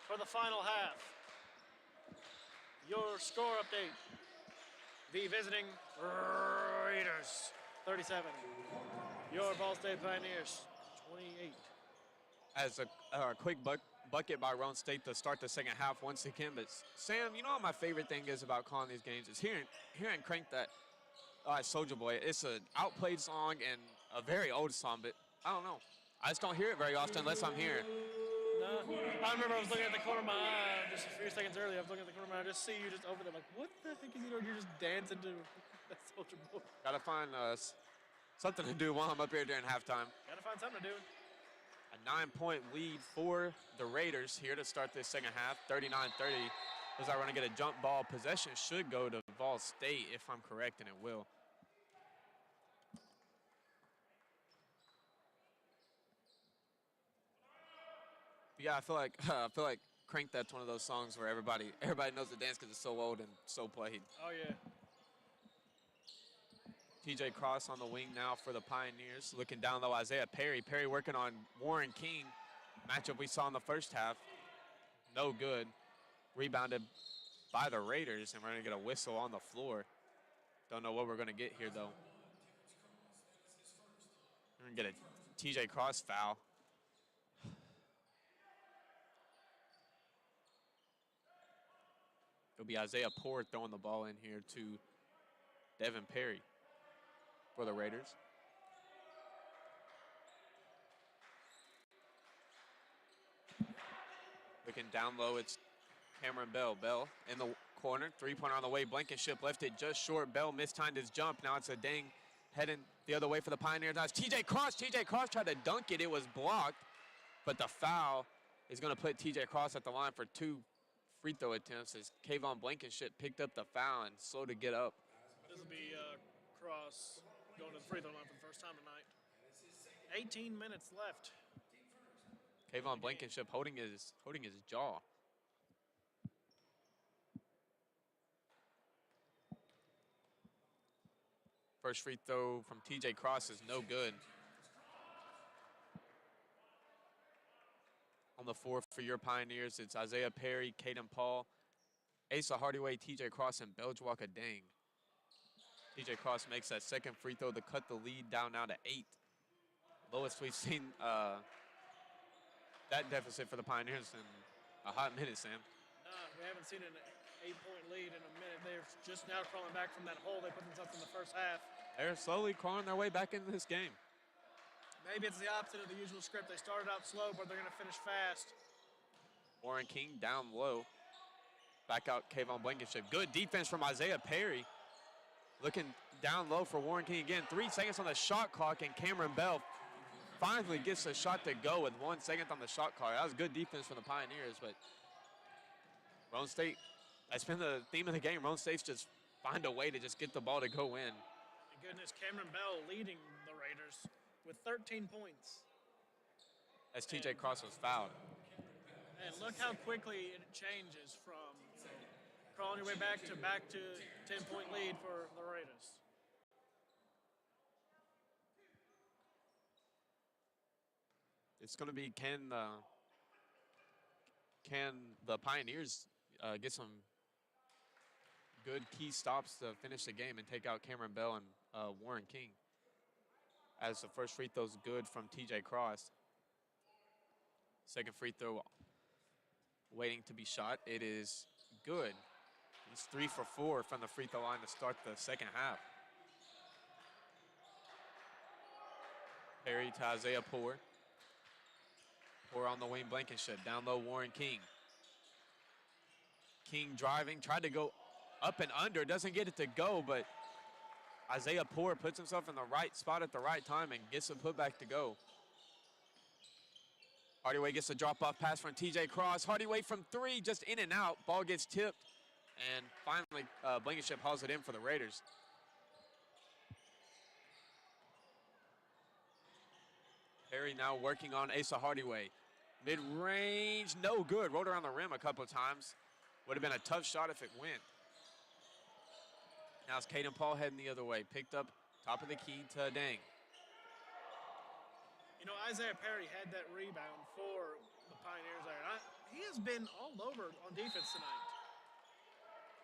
for the final half. Your score update. The visiting Raiders, 37. Your VolState Pioneers, 28. As a quick bucket by Roane State to start the second half once again. But Sam, you know what my favorite thing is about calling these games is hearing Crank that Soulja Boy. It's an outplayed song and a very old song, but I don't know. I just don't hear it very often unless I'm here. No, I remember I was looking at the corner of my eye just a few seconds earlier. I was looking at the corner of my eye, I just see you just over there like, what the heck is he doing? You're just dancing to that Soulja Boy. Gotta find something to do while I'm up here during halftime. Gotta find something to do. A 9-point lead for the Raiders here to start this second half, 39-30. Looks like we're gonna get a jump ball. Possession should go to VolState if I'm correct, and it will. Yeah, I feel like Crank That's one of those songs where everybody knows the dance because it's so old and so played. Oh yeah. TJ Cross on the wing now for the Pioneers. Looking down low, Isaiah Perry. Perry working on Warren King. Matchup we saw in the first half. No good. Rebounded by the Raiders, and we're gonna get a whistle on the floor. Don't know what we're gonna get here though. We're gonna get a TJ Cross foul. It'll be Isaiah Poor throwing the ball in here to Devin Perry for the Raiders. Looking down low, it's Cameron Bell. Bell in the corner, three-pointer on the way. Blankenship left it just short. Bell mistimed his jump. Now it's a dang heading the other way for the Pioneers. Now it's TJ Cross. TJ Cross tried to dunk it. It was blocked, but the foul is going to put TJ Cross at the line for 2 free throw attempts as Kayvon Blankenship picked up the foul and slow to get up. This will be Cross going to the free throw line for the first time tonight. 18 minutes left. Kayvon Blankenship holding his jaw. First free throw from TJ Cross is no good. On the floor for your Pioneers, it's Isaiah Perry, Caden Paul, Asa Hardaway, TJ Cross, and Belgewalker Dang. TJ Cross makes that second free throw to cut the lead down now to 8. Lowest we've seen that deficit for the Pioneers in a hot minute, Sam. We haven't seen an 8-point lead in a minute. They're just now crawling back from that hole they put themselves in the first half. They're slowly crawling their way back into this game. Maybe it's the opposite of the usual script. They started out slow, but they're going to finish fast. Warren King down low. Back out Kayvon Blankenship. Good defense from Isaiah Perry. Looking down low for Warren King again. 3 seconds on the shot clock, and Cameron Bell finally gets a shot to go with 1 second on the shot clock. That was good defense from the Pioneers, but Roane State, that's been the theme of the game. Roane State's just find a way to just get the ball to go in. Thank goodness, Cameron Bell leading the Raiders with 13 points. As TJ Cross was fouled. And look how quickly it changes from crawling your way back to 10-point lead for the Raiders. It's going to be can the Pioneers get some good key stops to finish the game and take out Cameron Bell and Warren King? As the first free throw is good from TJ Cross. Second free throw waiting to be shot. It is good. He's 3 for 4 from the free throw line to start the second half. Perry to Isaiah Poor. Poor on the wing, Blankenship. Down low, Warren King. King driving, tried to go up and under. Doesn't get it to go, but Isaiah Poor puts himself in the right spot at the right time and gets the putback to go. Hardaway gets a drop-off pass from TJ Cross. Hardaway from 3, just in and out. Ball gets tipped, and finally Blankenship hauls it in for the Raiders. Perry now working on Asa Hardaway. Mid-range, no good. Rolled around the rim a couple of times. Would have been a tough shot if it went. Now it's Caden Paul heading the other way. Picked up top of the key to Dang. You know, Isaiah Perry had that rebound for Pioneers there. He has been all over on defense tonight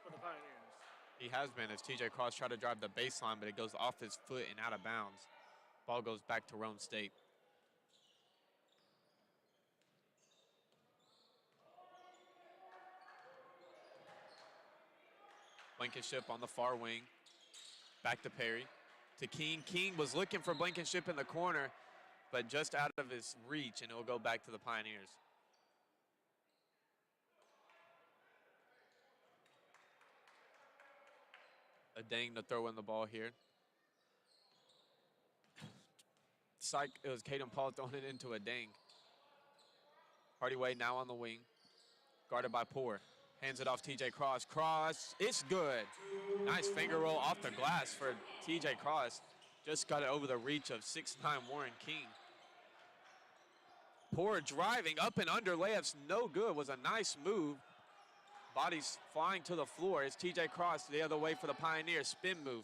for the Pioneers. He has been as TJ Cross tried to drive the baseline, but it goes off his foot and out of bounds. Ball goes back to Roane State. Blankenship on the far wing. Back to Perry. To King. King was looking for Blankenship in the corner, but just out of his reach, and it will go back to the Pioneers. A dang to throw in the ball here. It was Caden Paul throwing it into a dang. Hardyway now on the wing. Guarded by Poor. Hands it off TJ Cross. Cross, it's good. Nice finger roll off the glass for TJ Cross. Just got it over the reach of 6'9" Warren King. Poor driving up and under layups, no good. Was a nice move. Bodies flying to the floor. It's TJ Cross the other way for the Pioneers. Spin move.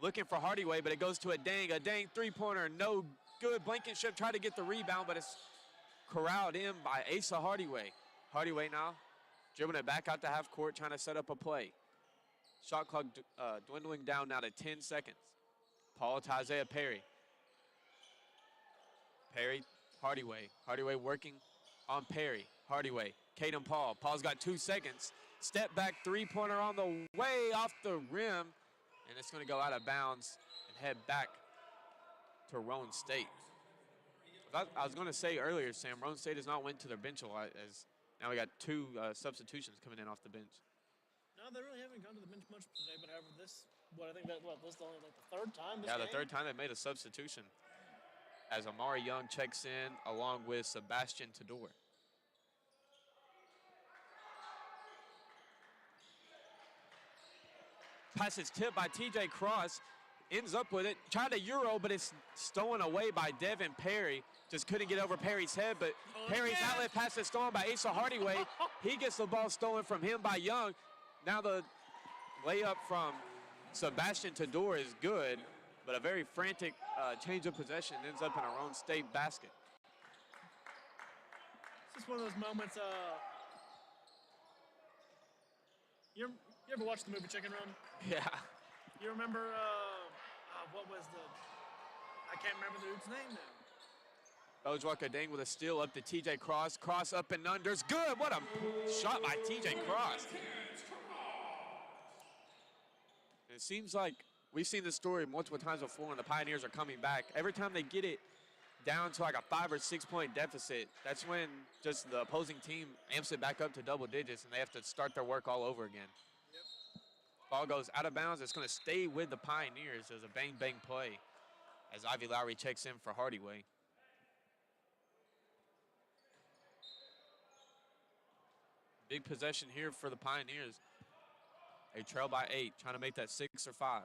Looking for Hardyway, but it goes to a dang. A dang three-pointer, no good. Blankenship tried to get the rebound, but it's corralled in by Asa Hardyway. Hardyway now dribbling it back out to half court, trying to set up a play. Shot clock dwindling down now to 10 seconds. Paul to Isaiah Perry. Perry, Hardyway. Hardyway working on Perry. Hardyway, Caden Paul. Paul's got 2 seconds. Step back three-pointer on the way off the rim. And it's going to go out of bounds and head back to Roane State. I was going to say earlier, Sam, Roane State has not went to their bench a lot, as now we got 2 substitutions coming in off the bench. No, they really haven't gone to the bench much today, but however, this is only like the third time this Yeah, game? the third time they made a substitution, as Amari Young checks in along with Sebastian Tador. Pass is tipped by TJ Cross, ends up with it, tried a Euro, but it's stolen away by Devin Perry. Just couldn't get over Perry's head, but Perry's outlet pass is stolen by Asa Hardyway. He gets the ball stolen from him by Young. Now the layup from Sebastian Tador is good, but a very frantic change of possession ends up in a Roane State basket. It's just one of those moments, you ever watch the movie Chicken Run? Yeah. You remember, I can't remember the dude's name now. Ojwaka Dang with a steal up to TJ Cross. Cross up and unders. Good. What a shot by TJ Cross. It seems like we've seen this story multiple times before, and the Pioneers are coming back. Every time they get it down to like a 5 or 6 point deficit, that's when just the opposing team amps it back up to double digits, and they have to start their work all over again. Yep. Ball goes out of bounds. It's going to stay with the Pioneers as a bang-bang play as Ivy Lowry checks in for Hardyway. Big possession here for the Pioneers. They trail by 8, trying to make that 6 or 5.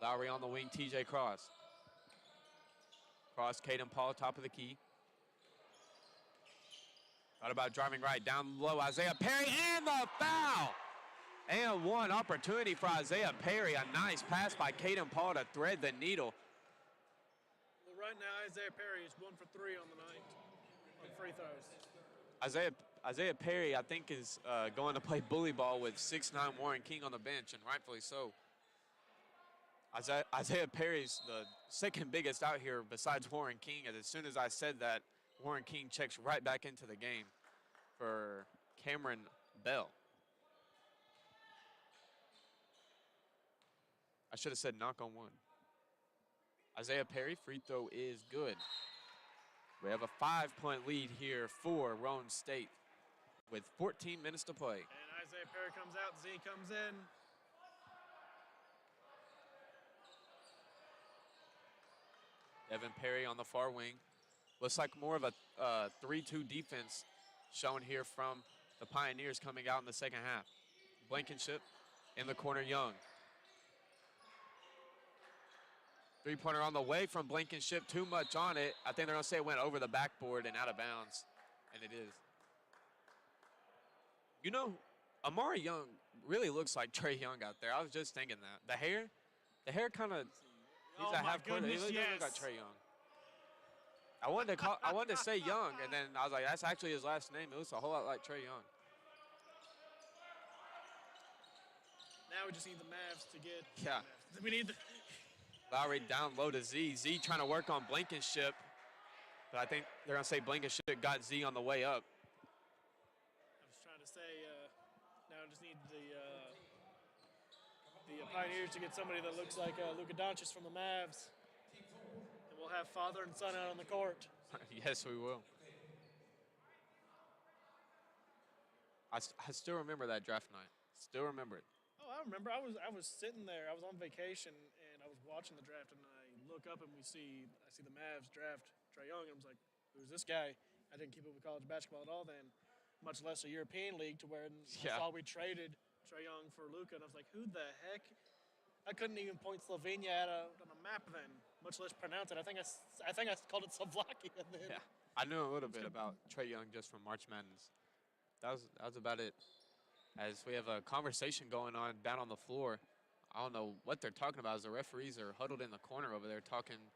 Lowry on the wing, TJ Cross. Cross, Caden Paul, top of the key. Thought about driving right down low. Isaiah Perry and the foul. And one opportunity for Isaiah Perry. A nice pass by Caden Paul to thread the needle. Well, right now, Isaiah Perry is 1 for 3 on the night on free throws. Isaiah Perry, I think, is going to play bully ball with 6'9" Warren King on the bench, and rightfully so. Isaiah Perry's the second biggest out here besides Warren King, and as soon as I said that, Warren King checks right back into the game for Cameron Bell. I should have said knock on wood. Isaiah Perry, free throw is good. We have a 5-point lead here for Roane State with 14 minutes to play. And Isaiah Perry comes out, Z comes in. Devin Perry on the far wing. Looks like more of a 3-2 defense shown here from the Pioneers coming out in the second half. Blankenship in the corner, Young. Three-pointer on the way from Blankenship, too much on it. I think they're gonna say it went over the backboard and out of bounds, and it is. You know, Amari Young really looks like Trey Young out there. I was just thinking that. The hair kind of, he's a half court. He looks like Trey Young. I wanted to say Young, and then I was like, that's actually his last name. It looks a whole lot like Trey Young. Now we just need the Mavs to get. Yeah. We need the. Lowry down low to Z. Z trying to work on Blankenship, but I think they're gonna say Blankenship got Z on the way up. I was trying to say. Now I just need the Pioneers to get somebody that looks like Luka Doncic from the Mavs, and we'll have father and son out on the court. Yes, we will. I still remember that draft night. Still remember it. Oh, I remember. I was sitting there. I was on vacation and I was watching the draft, and I look up and I see the Mavs draft Trae Young, and I was like, "Who's this guy?" I didn't keep up with college basketball at all then, much less a European league. To where I saw we traded Trae Young for Luka, and I was like, "Who the heck?" I couldn't even point Slovenia on a map then, much less pronounce it. I think I called it Slovakia then. Yeah, I knew a little bit about Trae Young just from March Madness. That was about it. As we have a conversation going on down on the floor, I don't know what they're talking about. As the referees are huddled in the corner over there talking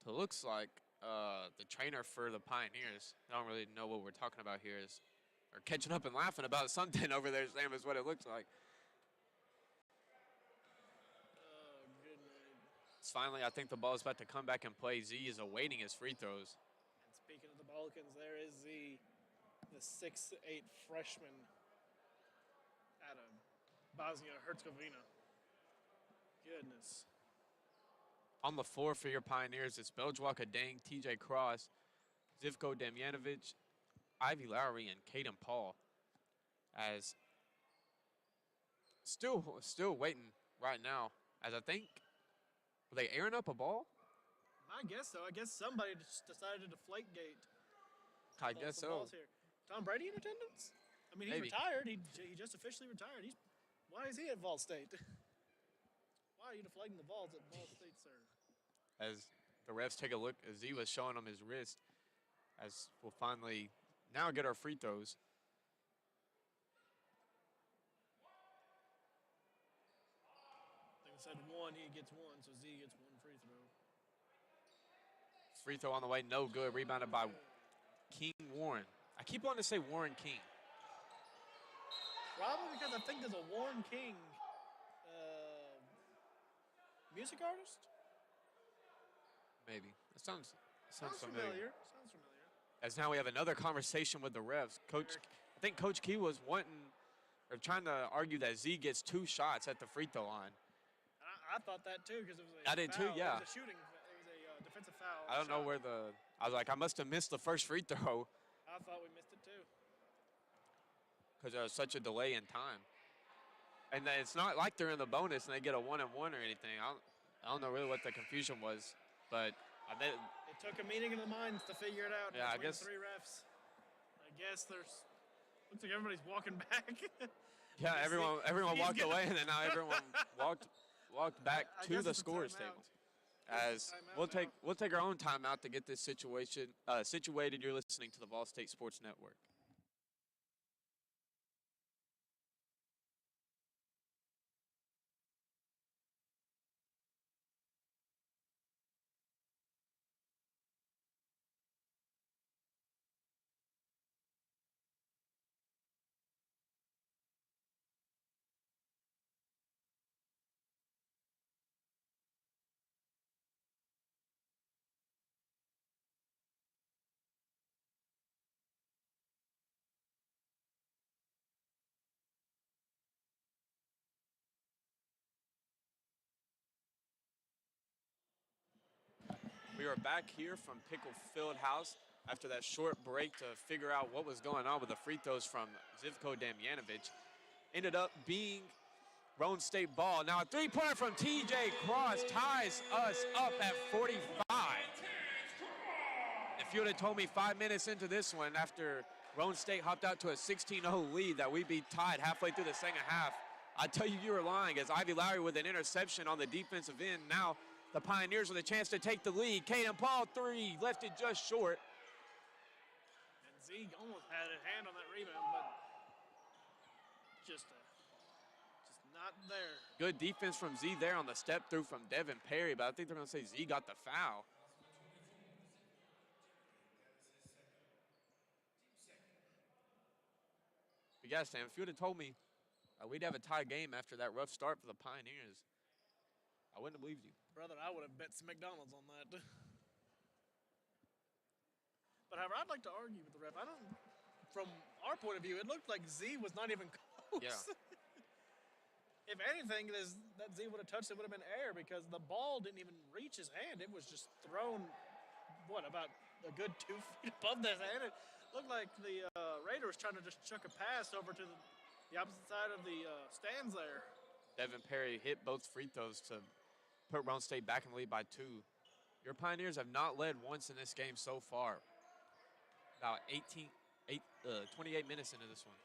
to looks like the trainer for the Pioneers. I don't really know what we're talking about here. They're catching up and laughing about something over there, Sam, is what it looks like. Good night. It's finally, I think the ball is about to come back and play. Z is awaiting his free throws. And speaking of the Balkans, there is the 6'8" freshman out of Bosnia-Herzegovina. Goodness. On the floor for your Pioneers, it's Beljwaka Dang, TJ Cross, Zivko Demjanovic, Ivy Lowry, and Caden Paul. As still waiting right now, as I think, were they airing up a ball? I guess so. I guess somebody just decided to deflate gate. I guess so. Here. Tom Brady in attendance? I mean, he's Maybe. retired. He just officially retired. Why is he at VolState? Why are you deflating the balls at VolState, sir? As the refs take a look, as he was showing him his wrist, as we'll finally now get our free throws. I think I said one, he gets one, so Z gets one free throw. Free throw on the way, no good. Rebounded by King Warren. I keep wanting to say Warren King. Probably because I think there's a Warren King music artist? Maybe. It sounds familiar. familiar. Sounds familiar. As now we have another conversation with the refs. I think Coach Key was trying to argue that Z gets 2 shots at the free throw line. I thought that too because it was a I did foul. too, yeah. It was a shooting. It was a defensive foul. I don't know where I was like, I must have missed the first free throw I thought we missed it too. because there was such a delay in time. And it's not like they're in the bonus and they get a 1-and-1 or anything. I don't know really what the confusion was, but I bet It took a meeting of the minds to figure it out. Yeah, I between guess- 3 refs. I guess looks like everybody's walking back. yeah, everyone he's walked gonna- away, and then now everyone walked back I to guess the it's a scores timeout. table. Guess it's As a timeout we'll take our own timeout to get this situation situated. You're listening to the VolState Sports Network. We are back here from Pickle Field House after that short break to figure out what was going on with the free throws from Zivko Damjanovic. Ended up being Roane State ball. Now a 3-pointer from TJ Cross ties us up at 45. If you would have told me 5 minutes into this one after Roane State hopped out to a 16-0 lead that we'd be tied halfway through the second half, I'd tell you were lying, as Ivy Lowry with an interception on the defensive end. Now the Pioneers with a chance to take the lead. Caden Paul 3, left it just short. And Z almost had a hand on that rebound, but just not there. Good defense from Z there on the step through from Devin Perry, but I think they're going to say Z got the foul. But yeah, Sam, if you would have told me we'd have a tie game after that rough start for the Pioneers, I wouldn't have believed you. Brother, I would have bet some McDonald's on that. But however, I'd like to argue with the ref. From our point of view, it looked like Z was not even close. Yeah. If anything, that Z would have touched it would have been air because the ball didn't even reach his hand. It was just thrown, about a good 2 feet above his hand. It looked like the Raider was trying to just chuck a pass over to the opposite side of the stands there. Devin Perry hit both free throws to put Roane State back in the lead by 2. Your Pioneers have not led once in this game so far. About 28 minutes into this one.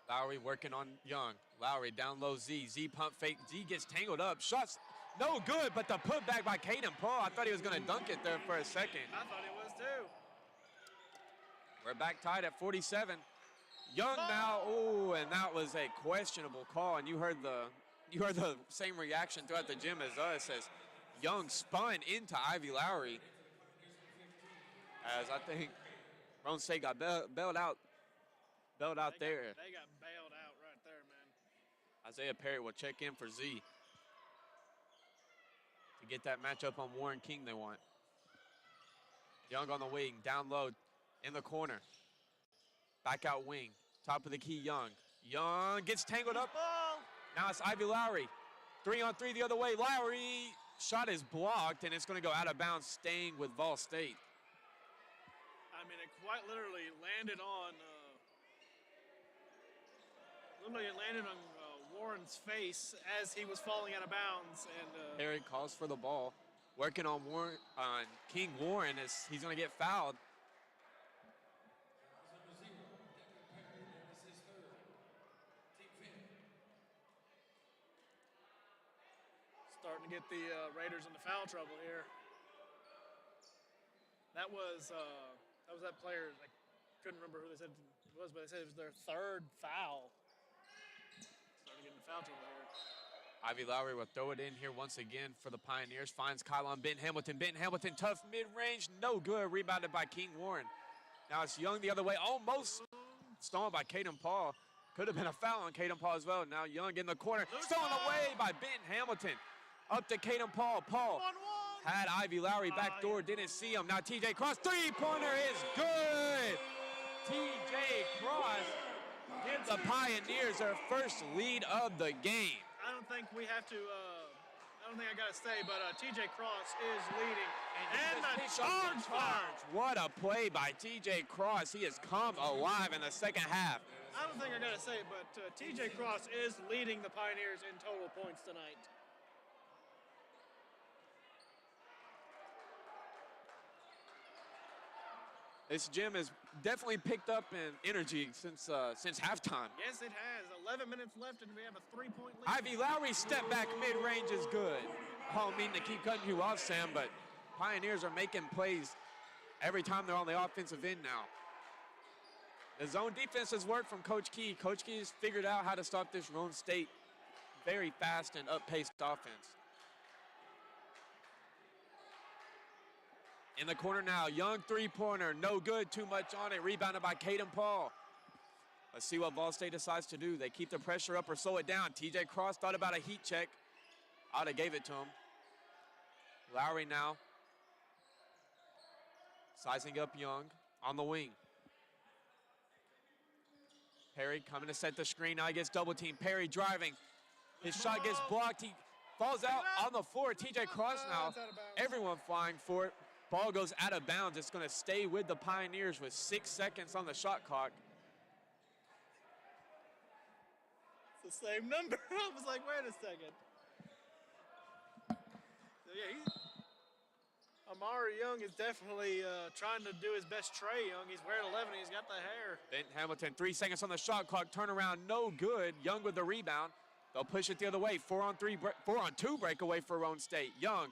Lowry working on Young. Lowry down low, Z. Z pump fake. Z gets tangled up. Shots no good, but the putback by Caden Paul. I thought he was going to dunk it there for a second. I thought it was too. We're back tied at 47. Young now, ooh, and that was a questionable call. And you heard the same reaction throughout the gym as us as Young spun into Ivy Lowry. As I think Roane State got bailed out there. They got bailed out right there, man. Isaiah Perry will check in for Z to get that matchup on Warren King they want. Young on the wing, down low, in the corner. Back out wing, top of the key, Young. Young gets tangled up. Now it's Ivy Lowry. 3-on-3 the other way. Lowry, shot is blocked, and it's going to go out of bounds, staying with VolState. I mean, it quite literally landed on Warren's face as he was falling out of bounds. And Perry calls for the ball, working on King Warren as he's going to get fouled. Starting to get the Raiders into foul trouble here. That was that player. I couldn't remember who they said it was, but they said it was their third foul. Starting to get into foul trouble here. Ivy Lowry will throw it in here once again for the Pioneers. Finds Kylon Benton Hamilton. Benton Hamilton, tough mid-range, no good. Rebounded by King Warren. Now it's Young the other way, almost stolen by Caden Paul. Could have been a foul on Caden Paul as well. Now Young in the corner, stolen away by Benton Hamilton. Up to Caden Paul. Paul had Ivy Lowry back door, didn't see him. Now TJ Cross, three-pointer is good. TJ Cross gives the Pioneers their first lead of the game. I don't think we have to, I don't think I got to say, but TJ Cross is leading. And the charge. What a play by TJ Cross. He has come alive in the second half. I don't think I got to say it, but TJ Cross is leading the Pioneers in total points tonight. This gym has definitely picked up in energy since halftime. Yes, it has. 11 minutes left, and we have a 3-point lead. Ivy Lowry's step back mid-range is good. I don't mean to keep cutting you off, Sam, but Pioneers are making plays every time they're on the offensive end now. The zone defense has worked from Coach Key. Coach Key has figured out how to stop this Roane State very fast and up-paced offense. In the corner now, Young three-pointer, no good, too much on it, rebounded by Caden Paul. Let's see what VolState decides to do. They keep the pressure up or slow it down. TJ Cross thought about a heat check. Outta gave it to him. Lowry now. Sizing up Young on the wing. Perry coming to set the screen. Now he gets double team. Perry driving. His shot gets blocked. He falls out on the floor. TJ Cross now. Everyone flying for it. Ball goes out of bounds. It's going to stay with the Pioneers with 6 seconds on the shot clock. It's the same number. I was like, wait a second. So yeah, Amari Young is definitely trying to do his best Trey Young. He's wearing 11. He's got the hair. Benton Hamilton, 3 seconds on the shot clock. Turnaround, no good. Young with the rebound. They'll push it the other way. 4-on-2 breakaway for Roane State. Young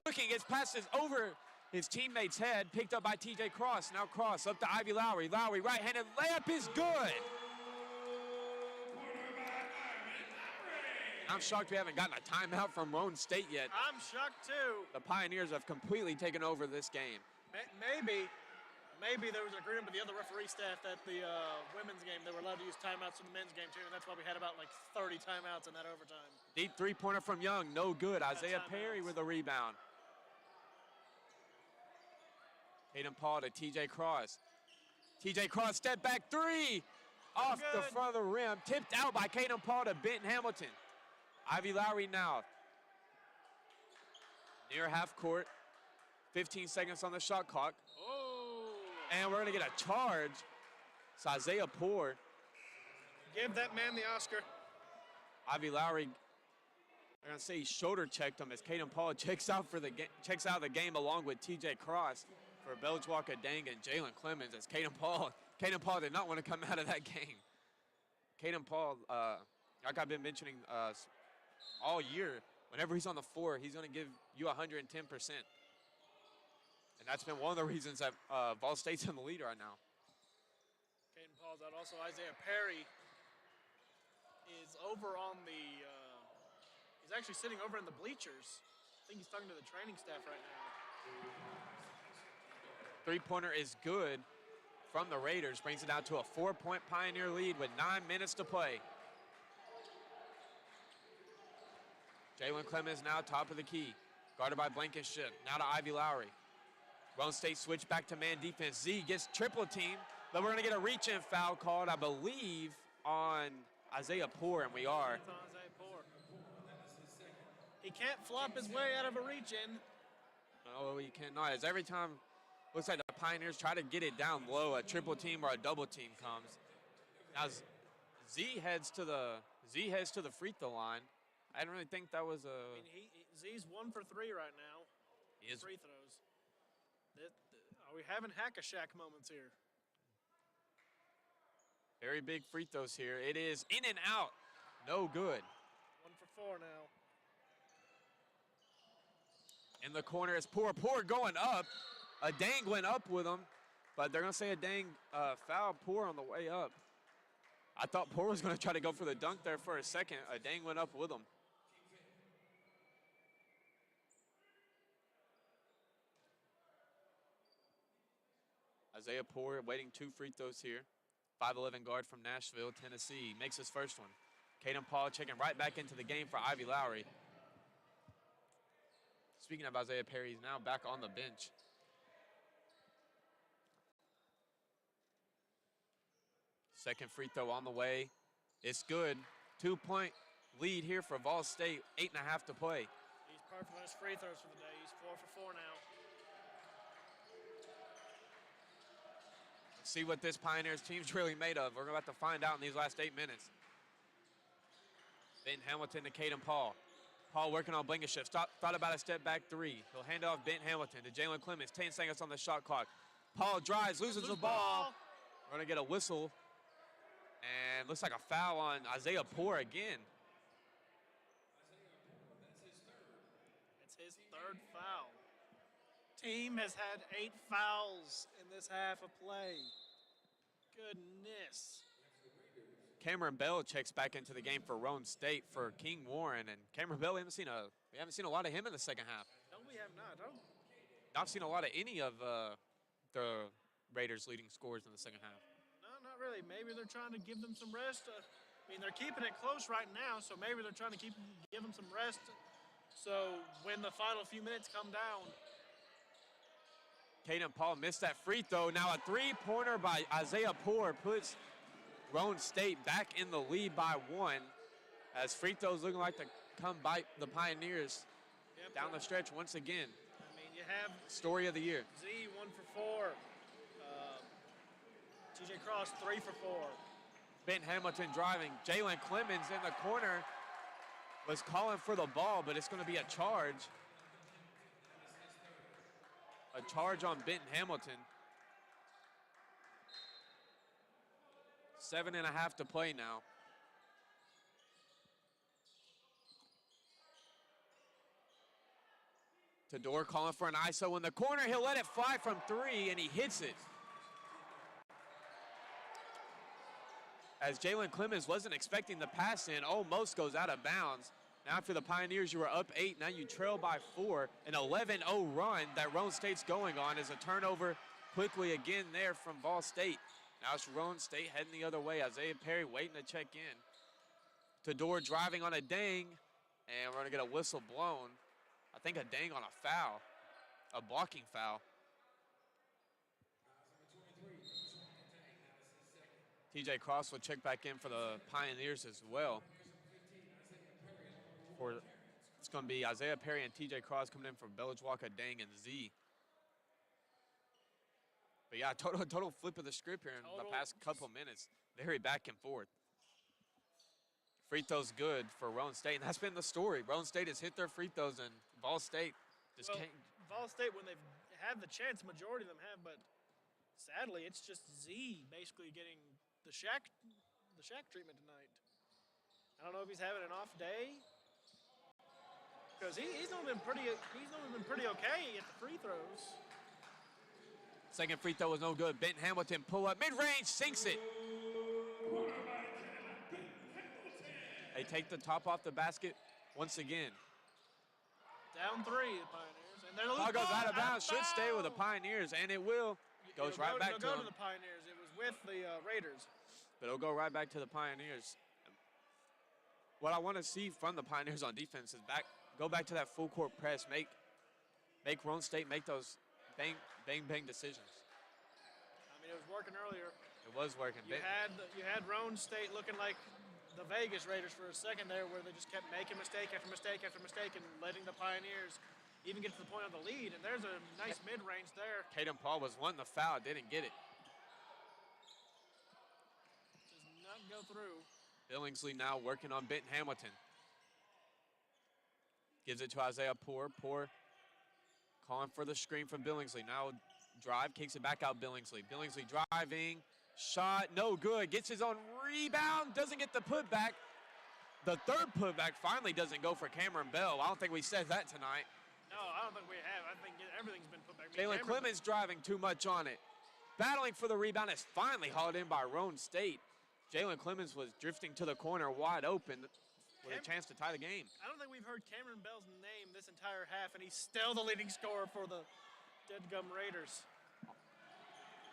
looking, gets passes over his teammate's head, picked up by TJ Cross. Now Cross up to Ivy Lowry. Lowry, right-handed layup is good. I'm shocked we haven't gotten a timeout from Roane State yet. I'm shocked too. The Pioneers have completely taken over this game. maybe there was an agreement with the other referee staff that the women's game, they were allowed to use timeouts in the men's game too, and that's why we had about like 30 timeouts in that overtime. Deep three-pointer from Young, no good. Isaiah Perry with a rebound. Hayden Paul to TJ Cross. TJ Cross step back three. Off the front of the rim. Tipped out by Caden Paul to Benton Hamilton. Ivy Lowry now. Near half court. 15 seconds on the shot clock. Oh. And we're going to get a charge. It's Isaiah Poor. Give that man the Oscar. Ivy Lowry, I'm going to say he shoulder checked him as Caden Paul checks out of the game along with TJ Cross for Belchwalker Dang and Jalen Clemens as Caden Paul did not want to come out of that game. Caden Paul, like I've been mentioning all year, whenever he's on the floor, he's going to give you 110%. And that's been one of the reasons that VolState's in the lead right now. Caden Paul's out. Also, Isaiah Perry is over on the, he's actually sitting over in the bleachers. I think he's talking to the training staff right now. Three-pointer is good from the Raiders. Brings it out to a 4-point Pioneer lead with 9 minutes to play. Jalen Clemens now top of the key. Guarded by Blankenship. Now to Ivy Lowry. Roane State switch back to man defense. Z gets triple team, but we're going to get a reach-in foul called, I believe, on Isaiah Poor, and we are. It's on Isaiah Poor. He can't flop his way out of a reach-in. No, he cannot. As every time, looks like the Pioneers try to get it down low, a triple team or a double team comes. Now Z heads to the free throw line. I didn't really think that was a. I mean, Z's 1 for 3 right now. He is. Free throws. Are we having hack-a-shack moments here? Very big free throws here. It is in and out. No good. 1 for 4 now. In the corner is Poor. Poor going up. A Dang went up with him, but they're going to say a Dang foul Poor on the way up. I thought Poor was going to try to go for the dunk there for a second. A Dang went up with him. Isaiah Poor waiting 2 free throws here. 5'11" guard from Nashville, Tennessee. Makes his first one. Caden Paul checking right back into the game for Ivy Lowry. Speaking of Isaiah Perry, he's now back on the bench. Second free throw on the way. It's good. 2-point lead here for VolState. 8.5 to play. He's perfect on his free throws for the day. He's 4 for 4 now. See what this Pioneers team's really made of. We're about to find out in these last 8 minutes. Benton Hamilton to Caden Paul. Paul working on Blankenship. Thought about a step back three. He'll hand off Benton Hamilton to Jalen Clemens. 10 seconds on the shot clock. Paul drives, loses the ball. We're going to get a whistle. And looks like a foul on Isaiah Poor again. It's his third foul. Team has had 8 fouls in this half of play. Goodness. Cameron Bell checks back into the game for Roane State for King Warren. And Cameron Bell, we haven't seen a lot of him in the second half. No, we have not. No. Not seen a lot of any of the Raiders' leading scorers in the second half. No, not really. Maybe they're trying to give them some rest. I mean, they're keeping it close right now, so maybe they're trying to give them some rest. So when the final few minutes come down. Caden Paul missed that free throw. Now a three-pointer by Isaiah Poor puts Roane State back in the lead by 1. As free throws looking like to come bite the Pioneers down the stretch once again. I mean, you have story of the year. Z 1 for 4. TJ Cross 3 for 4. Ben Hamilton driving. Jalen Clemens in the corner was calling for the ball, but it's going to be a charge. A charge on Benton Hamilton. 7.5 to play now. Tador calling for an ISO in the corner. He'll let it fly from 3, and he hits it. As Jalen Clemens wasn't expecting the pass in, almost goes out of bounds. Now for the Pioneers, you were up 8. Now you trail by 4. An 11-0 run that Roane State's going on as a turnover quickly again there from VolState. Now it's Roane State heading the other way. Isaiah Perry waiting to check in. Tador driving on a dang, and we're going to get a whistle blown. I think a dang on a foul, a blocking foul. TJ Cross will check back in for the Pioneers as well. It's going to be Isaiah Perry and TJ Cross coming in for Belgiwaka, Dang, and Z. But yeah, total flip of the script here in the past couple minutes. Very back and forth. Free throws good for Roane State, and that's been the story. Roane State has hit their free throws, and VolState just can't. VolState, when they've had the chance, majority of them have, but sadly, it's just Z basically getting the Shaq treatment tonight. I don't know if he's having an off day, because he's only been pretty okay at the free throws. Second free throw was no good. Benton Hamilton pull up mid-range, sinks it. They take the top off the basket once again. Down 3, the Pioneers, and they're Ball goes out of bounds. Should stay with the Pioneers, and it will. Goes right back to them. It'll go to the Pioneers. It was with the Raiders. But it'll go right back to the Pioneers. What I want to see from the Pioneers on defense is go back to that full court press. Make Roane State make those bang decisions. I mean, it was working earlier. It was working. You had Roane State looking like the Vegas Raiders for a second there, where they just kept making mistake after mistake after mistake and letting the Pioneers even get to the point of the lead. And there's a nice mid-range there. Caden Paul was wanting the foul, didn't get it. Does not go through. Billingsley now working on Benton Hamilton. Gives it to Isaiah Poor. Poor calling for the screen from Billingsley. Now drive, kicks it back out Billingsley. Billingsley driving, shot, no good. Gets his own rebound, doesn't get the putback. The third putback finally doesn't go for Cameron Bell. I don't think we said that tonight. No, I don't think we have. I think everything's been put back. Jalen Clemens driving too much on it. Battling for the rebound is finally hauled in by Roane State. Jalen Clemens was drifting to the corner wide open with a chance to tie the game. I don't think we've heard Cameron Bell's name this entire half, and he's still the leading scorer for the Deadgum Raiders.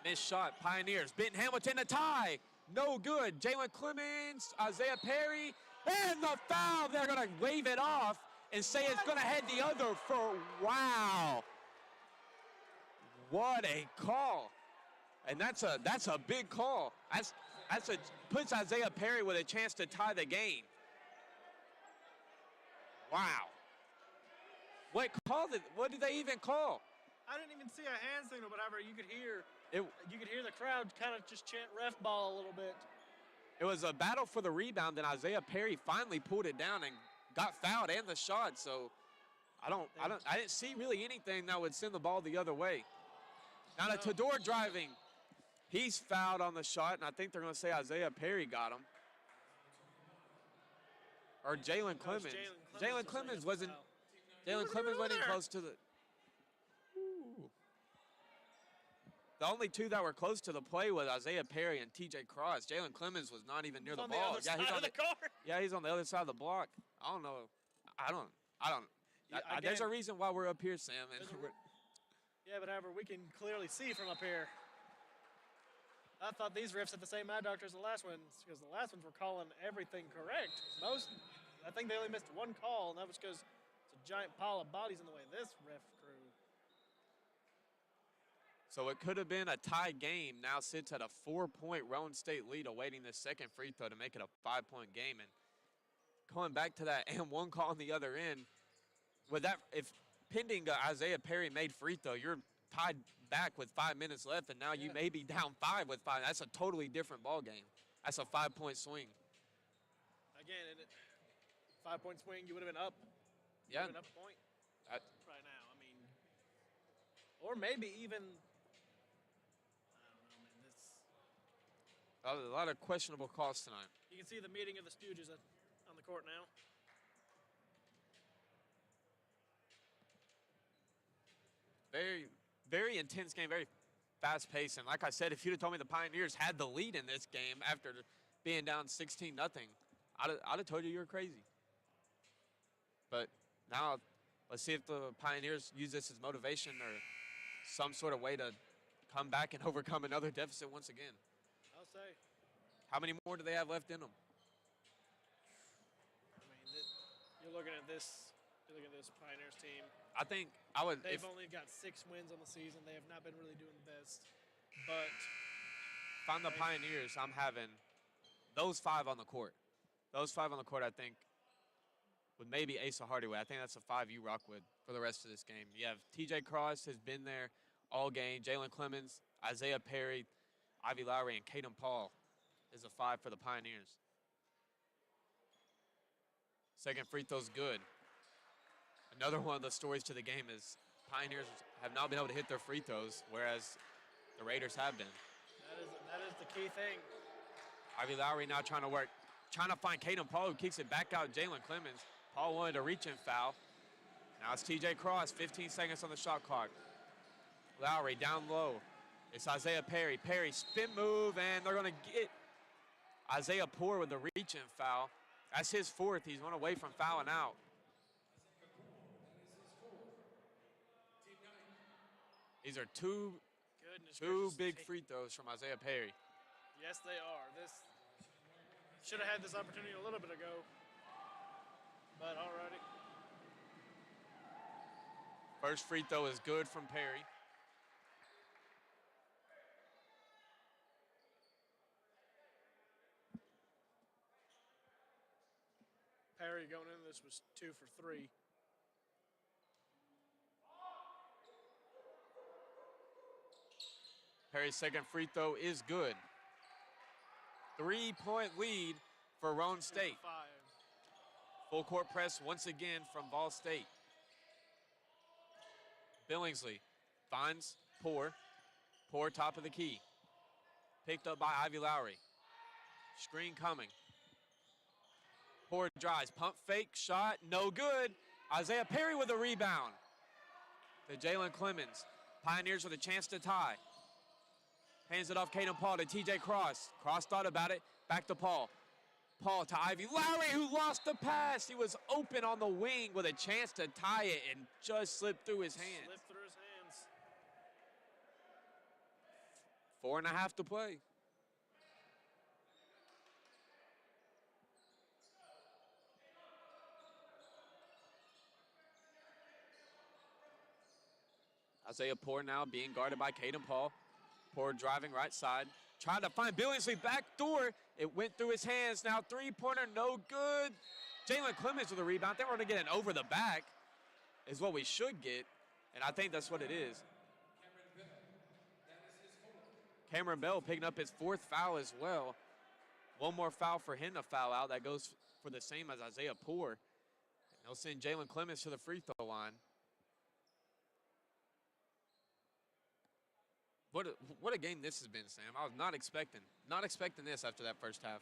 Missed shot, Pioneers. Benton Hamilton to tie. No good. Jalen Clemens, Isaiah Perry, and the foul. They're going to wave it off and say it's going to head the other for, wow. What a call. And that's a big call. Puts Isaiah Perry with a chance to tie the game. Wow. What did they even call? I didn't even see a hand signal, but however, you could hear the crowd kind of just chant ref ball a little bit. It was a battle for the rebound, and Isaiah Perry finally pulled it down and got fouled and the shot. So I didn't see really anything that would send the ball the other way. Now the Tador driving. He's fouled on the shot, and I think they're going to say Isaiah Perry got him. Or Jalen Clemens. Jalen Clemens wasn't even close to the. Ooh. The only two that were close to the play was Isaiah Perry and TJ Cross. Jalen Clemens was not even near the ball. He's on the other side of the block. I don't know. There's a reason why we're up here, Sam. Yeah, but however, we can clearly see from up here. I thought these refs had the same eye doctor as the last ones, because the last ones were calling everything correct. I think they only missed one call, and that was because it's a giant pile of bodies in the way of this ref crew. So it could have been a tie game. Now sits at a 4-point Roane State lead, awaiting the second free throw to make it a 5-point game. And going back to that and one call on the other end, with that, if pending Isaiah Perry made free throw, you're tied back with 5 minutes left, and now you may be down 5 with 5. That's a totally different ball game. That's a 5-point swing. Again, in a 5-point swing, you would have been up. Yeah. You would have been up a point right now. I mean, or maybe even. I don't know, man. A lot of questionable calls tonight. You can see the meeting of the Stooges on the court now. Very, very intense game, very fast-paced. And like I said, if you'd have told me the Pioneers had the lead in this game after being down 16-0, I'd have told you were crazy. But now, let's see if the Pioneers use this as motivation or some sort of way to come back and overcome another deficit once again. I'll say. How many more do they have left in them? I mean, you're looking at this. You're looking at this Pioneers team. I think I would. They've only got 6 wins on the season. They have not been really doing the best. But if I'm the Pioneers, I'm having those 5 on the court. Those 5 on the court, I think, with maybe Asa Hardaway. I think that's a 5 you rock with for the rest of this game. You have T.J. Cross has been there all game. Jalen Clemens, Isaiah Perry, Ivy Lowry, and Caden Paul is a 5 for the Pioneers. Second free throw's good. Another one of the stories to the game is Pioneers have not been able to hit their free throws, whereas the Raiders have been. That is the key thing. Ivy Lowry now trying to find Caden Paul, who kicks it back out Jalen Clemens. Paul wanted a reach and foul. Now it's T.J. Cross, 15 seconds on the shot clock. Lowry down low. It's Isaiah Perry. Perry spin move, and they're going to get Isaiah Poor with the reach and foul. That's his 4th. He's one away from fouling out. These are two big free throws from Isaiah Perry. Yes, they are. This should have had this opportunity a little bit ago, but alrighty. First free throw is good from Perry. Perry going into this was 2 for 3. Perry's second free throw is good. 3-point lead for Roane State. 5. Full court press once again from VolState. Billingsley finds Poor. Poor top of the key. Picked up by Ivy Lowry. Screen coming. Poor drives. Pump fake. Shot. No good. Isaiah Perry with a rebound. To Jalen Clemens. Pioneers with a chance to tie. Hands it off Caden Paul to T.J. Cross. Cross thought about it. Back to Paul. Paul to Ivy Lowry, who lost the pass. He was open on the wing with a chance to tie it and just slipped through his hands. Slipped through his hands. 4.5 to play. Isaiah Poor now being guarded by Caden Paul. Poor driving right side. Trying to find Billingsley back door. It went through his hands. Now 3-pointer, no good. Jalen Clemens with a rebound. I think we're going to get an over the back is what we should get. And I think that's what it is. Cameron Bell picking up his 4th foul as well. One more foul for him to foul out. That goes for the same as Isaiah Poor. And they'll send Jalen Clemens to the free throw line. What a game this has been, Sam. I was not expecting this after that first half.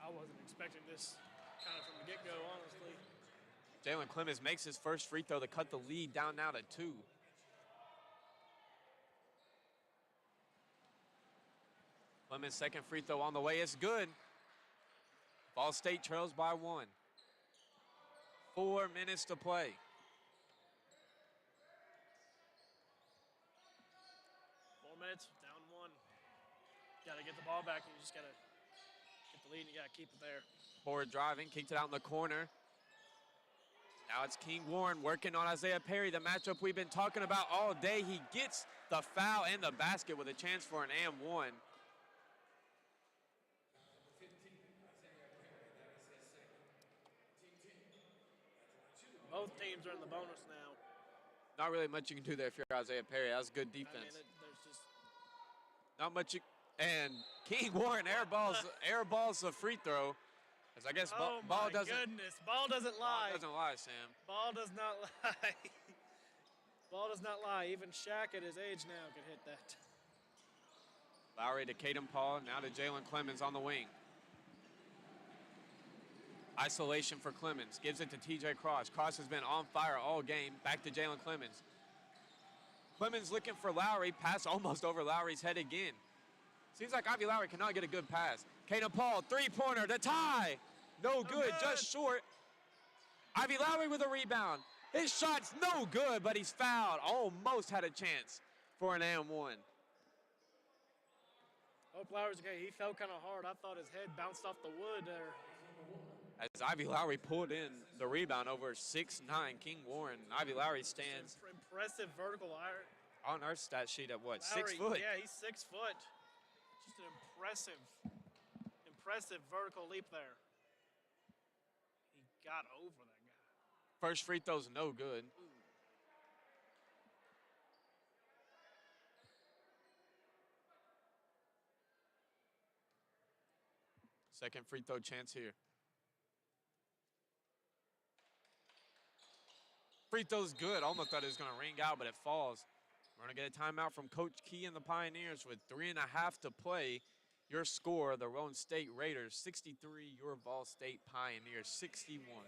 I wasn't expecting this kind of from the get-go, honestly. Jalen Clemens makes his first free throw to cut the lead down now to 2. Clemens' second free throw on the way. It's good. VolState trails by 1. 4 minutes to play. Minutes, down 1. Got to get the ball back, and you just got to get the lead, and you got to keep it there. Poor driving, kicked it out in the corner. Now it's King Warren working on Isaiah Perry, the matchup we've been talking about all day. He gets the foul and the basket with a chance for an and 1. Both teams are in the bonus now. Not really much you can do there if you're Isaiah Perry. That was good defense. I mean, there's just not much and King Warren airballs the free throw. As I guess ball doesn't. Goodness, ball doesn't lie. Ball doesn't lie, Sam. Ball does not lie. Ball does not lie. Even Shaq at his age now could hit that. Lowry to Caden Paul, now to Jalen Clemens on the wing. Isolation for Clemens, gives it to T.J. Cross. Cross has been on fire all game. Back to Jalen Clemens. Clemens looking for Lowry. Pass almost over Lowry's head again. Seems like Ivy Lowry cannot get a good pass. Caden Paul, 3-pointer, the tie. No good, just short. Ivy Lowry with a rebound. His shot's no good, but he's fouled. Almost had a chance for an and 1. Hope Lowry's okay. He fell kind of hard. I thought his head bounced off the wood there. As Ivy Lowry pulled in the rebound over 6'9", King Warren. Ivy Lowry stands Impressive vertical iron. on our stat sheet at what, Lowry, 6 foot? Yeah, he's 6 foot. Just an impressive vertical leap there. He got over that guy. First free throw's no good. Second free throw chance here. Free throw's good. Almost thought it was going to ring out, but it falls. We're going to get a timeout from Coach Key and the Pioneers with 3.5 to play. Your score, the Roane State Raiders 63, your VolState Pioneers 61.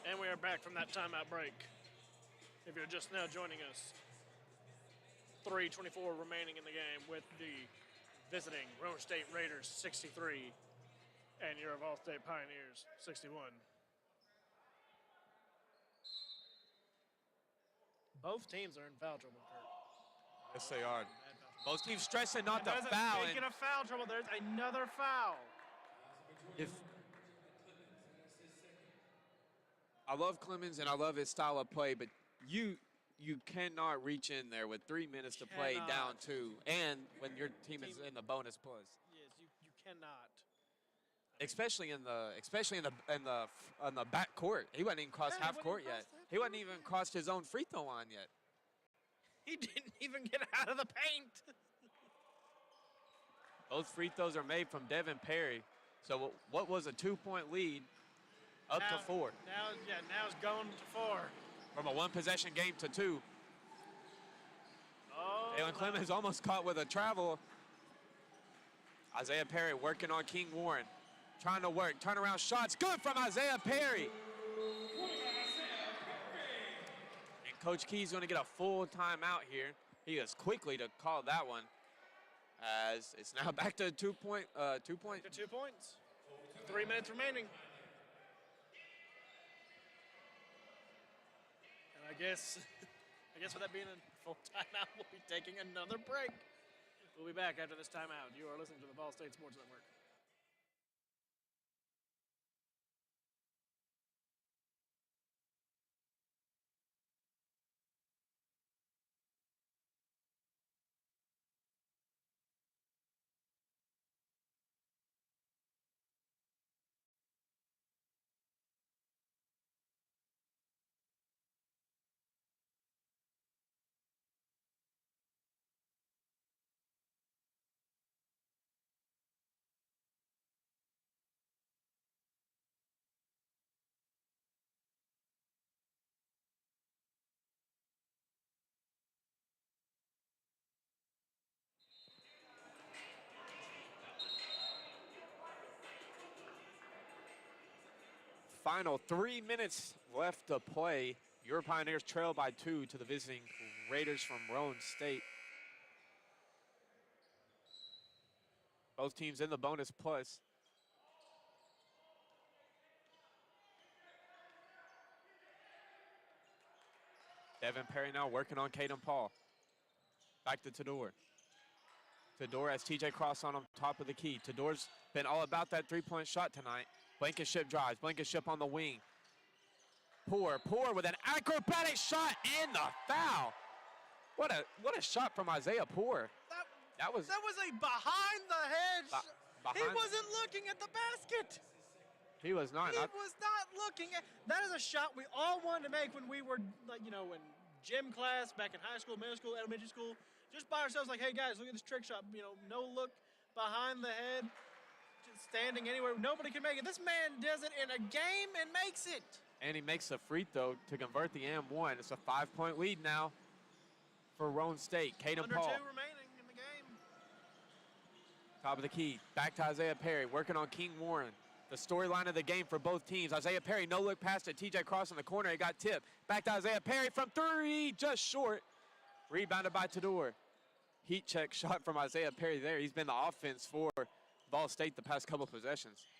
And we are back from that timeout break. If you're just now joining us, 3:24 remaining in the game with the visiting Roane State Raiders 63 and your VolState Pioneers 61. Both teams are in foul trouble, Kurt. Yes, they are. Both teams stressing not to foul. Speaking of foul trouble, there's another foul. I love Clemens and I love his style of play, but you cannot reach in there with 3 minutes to play down 2, and when your team is in the bonus plus. Yes, you cannot. Especially in the back court. He wasn't even crossed half court yet. He wasn't even crossed his own free throw line yet. He didn't even get out of the paint. Both free throws are made from Devin Perry. So what was a 2-point lead up to 4? Now it's going to 4. From a 1-possession game to 2. Oh, Jalen Clemens almost caught with a travel. Isaiah Perry working on King Warren. Trying to work. Turnaround shots. Good from Isaiah Perry. And Coach Key's going to get a full timeout here. He is quickly to call that one. As it's now back to 2 point. 2 point. 2 points. 3 minutes remaining. And I guess with that being a full timeout, we'll be taking another break. We'll be back after this timeout. You are listening to the VolState Sports Network. Final 3 minutes left to play. Your Pioneers trail by 2 to the visiting Raiders from Roane State. Both teams in the bonus plus. Devin Perry now working on Caden Paul. Back to Tador. Tador has TJ Cross on top of the key. Tador's been all about that 3-point shot tonight. Blankenship drives. Blankenship on the wing. Poor with an acrobatic shot and the foul. What a shot from Isaiah Poor. That was a behind the head. He wasn't looking at the basket. He was not. He was not looking at. That is a shot we all wanted to make when we were, in gym class, back in high school, middle school, elementary school. Just by ourselves, like, hey guys, look at this trick shot. No look behind the head. Standing anywhere, nobody can make it. This man does it in a game and makes it. And he makes a free throw to convert the M1. It's a 5-point lead now for Roane State. Caden Under Paul. 2 remaining in the game. Top of the key. Back to Isaiah Perry. Working on King Warren. The storyline of the game for both teams. Isaiah Perry, no look pass to TJ Cross in the corner. He got tipped. Back to Isaiah Perry from 3. Just short. Rebounded by Tador. Heat check shot from Isaiah Perry there. He's been the offense for VolState the past couple possessions.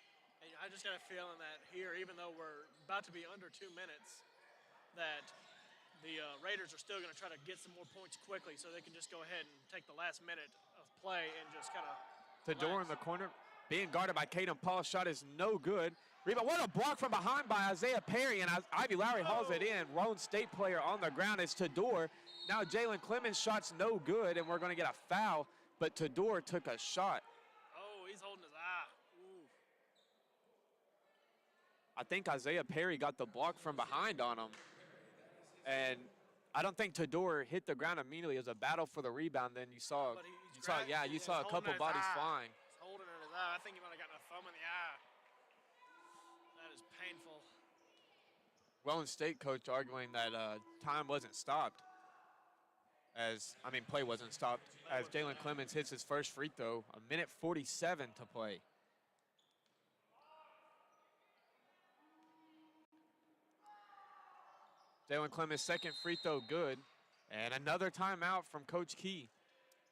I just got a feeling that here, even though we're about to be under 2 minutes, that the Raiders are still going to try to get some more points quickly so they can just go ahead and take the last minute of play and just kind of Tador in the corner, being guarded by Caden Paul. Shot is no good. Rebound. What a block from behind by Isaiah Perry, and Ivy Lowry hauls it in. Roane State player on the ground is Tador. Now Jalen Clemens' shot's no good, and we're going to get a foul, but Tador took a shot. Oh, he's holding his eye. Ooh. I think Isaiah Perry got the block from behind on him. And I don't think Tador hit the ground immediately. It was a battle for the rebound. Then you saw a couple bodies flying. He's holding in his eye. I think he might have gotten a thumb in the eye. That is painful. Roane State coach arguing that time wasn't stopped. Play wasn't stopped as Jalen Clemens hits his first free throw. 1:47 to play. Jalen Clemens' second free throw good. And another timeout from Coach Key.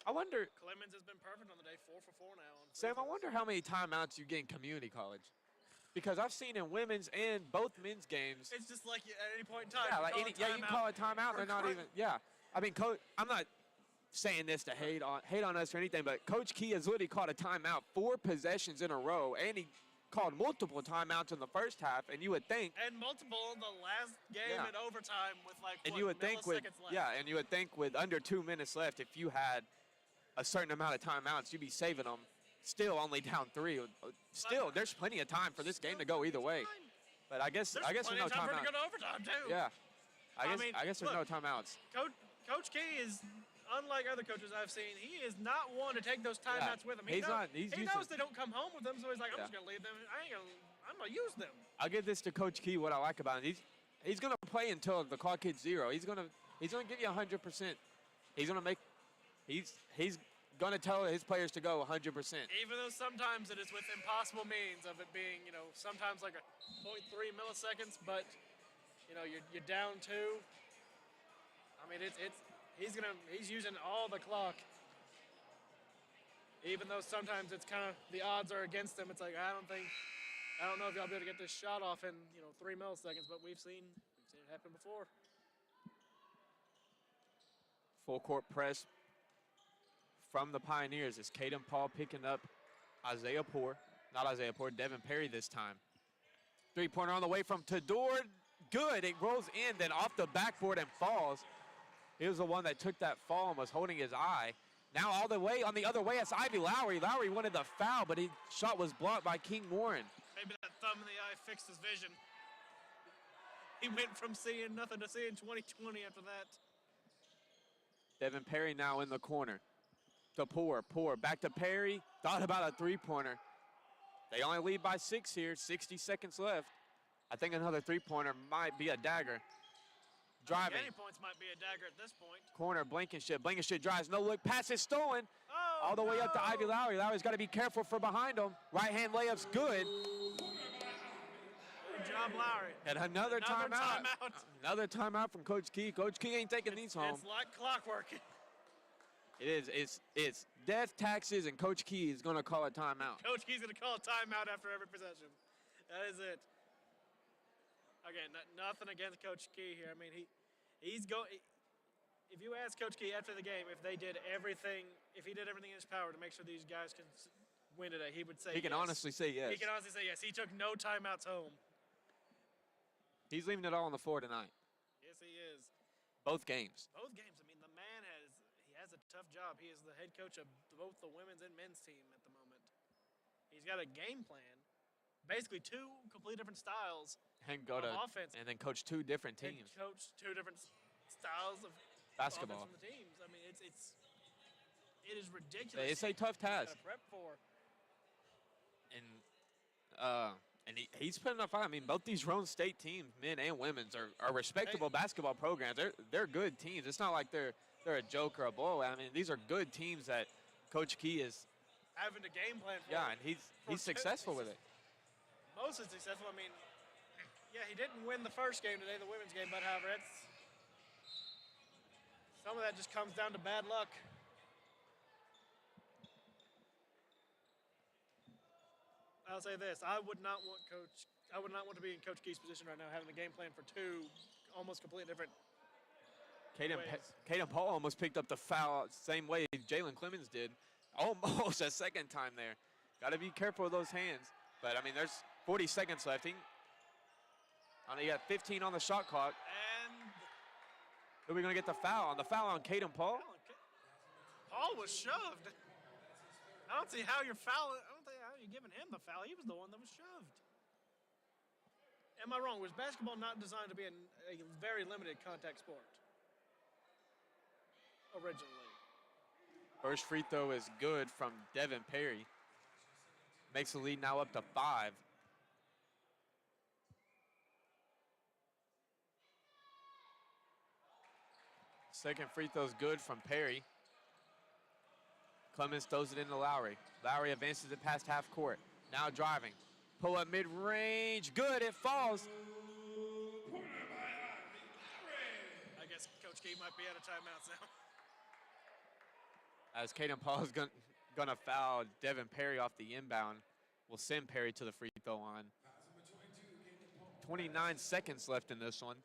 I wonder, Clemens has been perfect on the day, 4 for 4 now. Sam, I wonder how many timeouts you get in community college. Because I've seen in women's and both men's games. It's just like at any point in time. You can call it timeout. They're not even, I mean, Coach, I'm not saying this to hate on us or anything, but Coach Key has literally called a timeout 4 possessions in a row, and he called multiple timeouts in the first half, and you would think. And multiple in the last game in overtime with and you would think with under 2 minutes left, if you had a certain amount of timeouts, you'd be saving them. Still only down 3. Still, there's plenty of time for this game to go either way. But I guess there's no time for it timeout. to go to overtime too. Yeah. I guess there's no timeouts. Coach Key is unlike other coaches I've seen. He is not one to take those timeouts with him. He knows they don't come home with them, so he's like, I'm just gonna leave them. I'm gonna use them. I'll give this to Coach Key. What I like about him, he's gonna play until the clock hits 0. He's gonna give you 100%. He's gonna tell his players to go 100%. Even though sometimes it is with impossible means of it being, sometimes like a 0.3 milliseconds, but you're down 2. I mean, he's using all the clock. Even though sometimes it's kind of the odds are against him. It's like I don't know if y'all be able to get this shot off in 3 milliseconds, but we've seen it happen before. Full court press from the Pioneers is Caden Paul picking up Devin Perry this time. 3-pointer on the way from Tador. Good. It rolls in, then off the backboard and falls. He was the one that took that fall and was holding his eye. Now all the way on the other way, it's Ivy Lowry. Lowry wanted the foul, but his shot was blocked by King Warren. Maybe that thumb in the eye fixed his vision. He went from seeing nothing to seeing 20/20 after that. Devin Perry now in the corner. To Poor, back to Perry. Thought about a 3-pointer. They only lead by 6 here, 60 seconds left. I think another 3-pointer might be a dagger. Driving. Any points might be a dagger at this point. Corner, Blankenship. Blankenship drives, no look, pass is stolen. All the way up to Ivy Lowry. Lowry's got to be careful for behind him. Right-hand layup's good. Good job, Lowry. And another timeout. Another timeout from Coach Key. Coach Key ain't taking these home. It's like clockwork. It is. It's death, taxes, and Coach Key is going to call a timeout. Coach Key's going to call a timeout after every possession. That is it. Again, nothing against Coach Key here. I mean, he's going. If you ask Coach Key after the game if he did everything in his power to make sure these guys can win today, he would say he can honestly say yes. He can honestly say yes. He took no timeouts home. He's leaving it all on the floor tonight. Yes, he is. Both games. Both games. I mean, the man has a tough job. He is the head coach of both the women's and men's team at the moment. He's got a game plan, basically 2 completely different styles. And go to offense, and then coach 2 different teams. And coach 2 different styles of basketball. Offense from the teams. I mean, it is ridiculous. It's a tough task. Prep for. And And he's putting up fight. I mean, both these Roane State teams, men and women's, are respectable basketball programs. They're good teams. It's not like they're a joke or a blowout. I mean, these are good teams that Coach Key is having a game plan for. Yeah, and he's successful with it. Mostly successful. I mean, yeah, he didn't win the first game today, the women's game, but however, some of that just comes down to bad luck. I'll say this: I would not want to be in Coach Key's position right now, having a game plan for two almost completely different. Caden Paul almost picked up the foul same way Jalen Clemens did, almost a second time there. Got to be careful with those hands. But I mean, there's 40 seconds left. You got 15 on the shot clock. And who are we gonna get the foul on? The foul on Caden Paul? Paul was shoved. I don't see how you're fouling. I don't think how you're giving him the foul. He was the one that was shoved. Am I wrong? Was basketball not designed to be a very limited contact sport originally? First free throw is good from Devin Perry. Makes the lead now up to 5. Second free throw is good from Perry. Clemens throws it into Lowry. Lowry advances it past half court. Now driving. Pull up mid-range. Good, it falls. I guess Coach Key might be out of timeouts now. As Caden Paul is going to foul Devin Perry off the inbound, will send Perry to the free throw line. 29 seconds left in this one.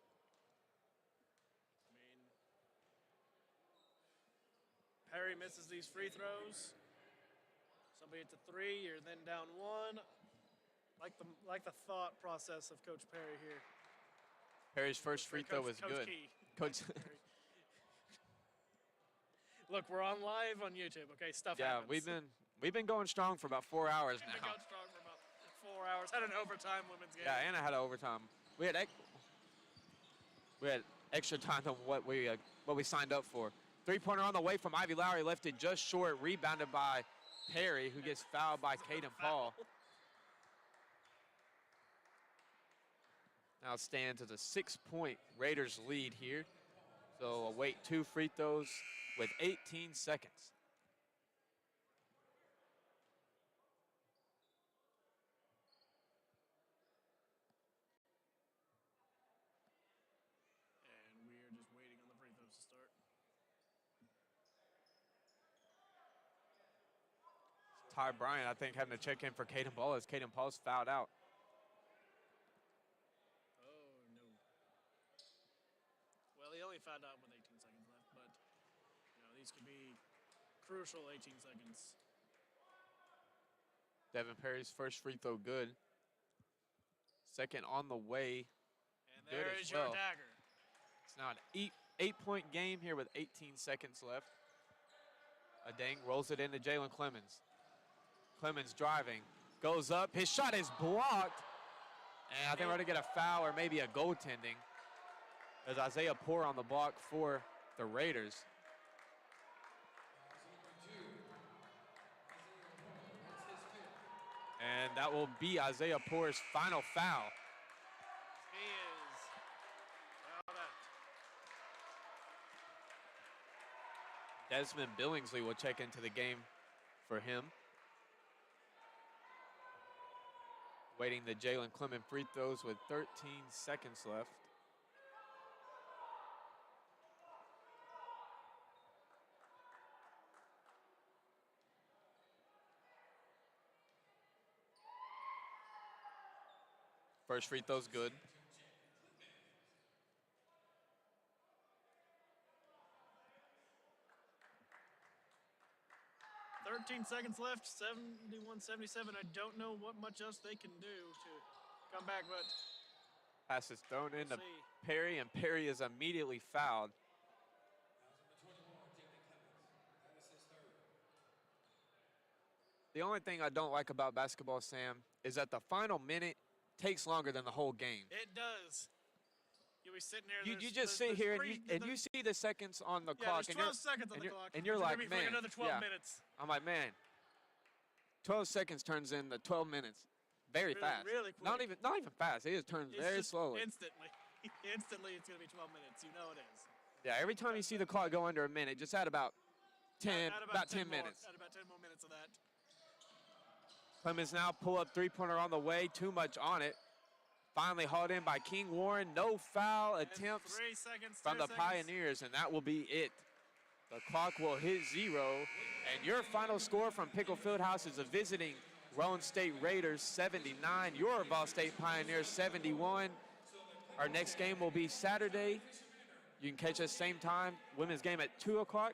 Perry misses these free throws. Somebody hits a 3, you're then down 1. Like the thought process of Coach Perry here. Perry's first free throw was good. Coach. Look, we're on live on YouTube. Okay, stuff Yeah, happens. we've been going strong for about 4 hours now. We've been going strong for about 4 hours. Had an overtime women's game. Yeah, and I had an overtime. We had extra time than what we signed up for. Three-pointer on the way from Ivy Lowry, left it just short, rebounded by Perry, who gets fouled by Caden Paul. Now stands as a 6-point Raiders lead here. So await 2 free throws with 18 seconds. And we are just waiting on the free throws to start. Ty Bryant, I think, having to check in for Caden Paul as Caden Paul's fouled out. Oh, no. Well, he only fouled out with 18 seconds left, but these could be crucial 18 seconds. Devin Perry's first free throw good. Second on the way. And there is your dagger. It's now an 8-point game here with 18 seconds left. Adang rolls it into Jalen Clemens. Clemens driving, goes up. His shot is blocked. And I think we're going to get a foul or maybe a goaltending. There's Isaiah Poore on the block for the Raiders. And that will be Isaiah Poore's final foul. He is fouled out. Desmond Billingsley will check into the game for him. Waiting the Jalen Clemens free throws with 13 seconds left. First free throw's good. 13 seconds left, 71-77. I don't know what much else they can do to come back, but Pass is thrown into see. Perry, and Perry is immediately fouled. The only thing I don't like about basketball, Sam, is that the final minute takes longer than the whole game. It does. You'll be sitting there. You just sit here and you see the seconds on the clock. There's 12 seconds on the clock. And you're like, man, like another 12 yeah. minutes. I'm like, man, 12 seconds turns into 12 minutes. very Really, fast. really quick. Not even fast. It just turns It's very just slowly. Instantly. Instantly, it's going to be 12 minutes. You know it is. Yeah, every time you see the clock go under a minute, just add about 10, Add about 10 more. minutes. Add about 10 more minutes of that. Clemens now pull up three-pointer on the way. Too much on it. Finally hauled in by King Warren. No foul attempts 3 seconds. from the Pioneers, and that will be it. The clock will hit 0, and your final score from Pickle Fieldhouse is a visiting Roane State Raiders 79, your VolState Pioneers 71. Our next game will be Saturday. You can catch us same time. Women's game at 2 o'clock,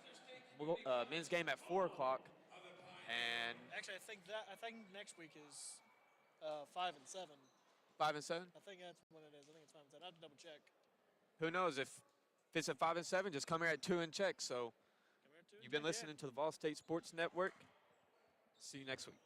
men's game at 4 o'clock. And Actually, I think next week is 5 and 7. 5 and 7. I think that's when it is. I think it's 5 and 7. I have to double check. Who knows if it's at 5 and 7? Just come here at 2 and check. So you've been listening to the VolState Sports Network. See you next week.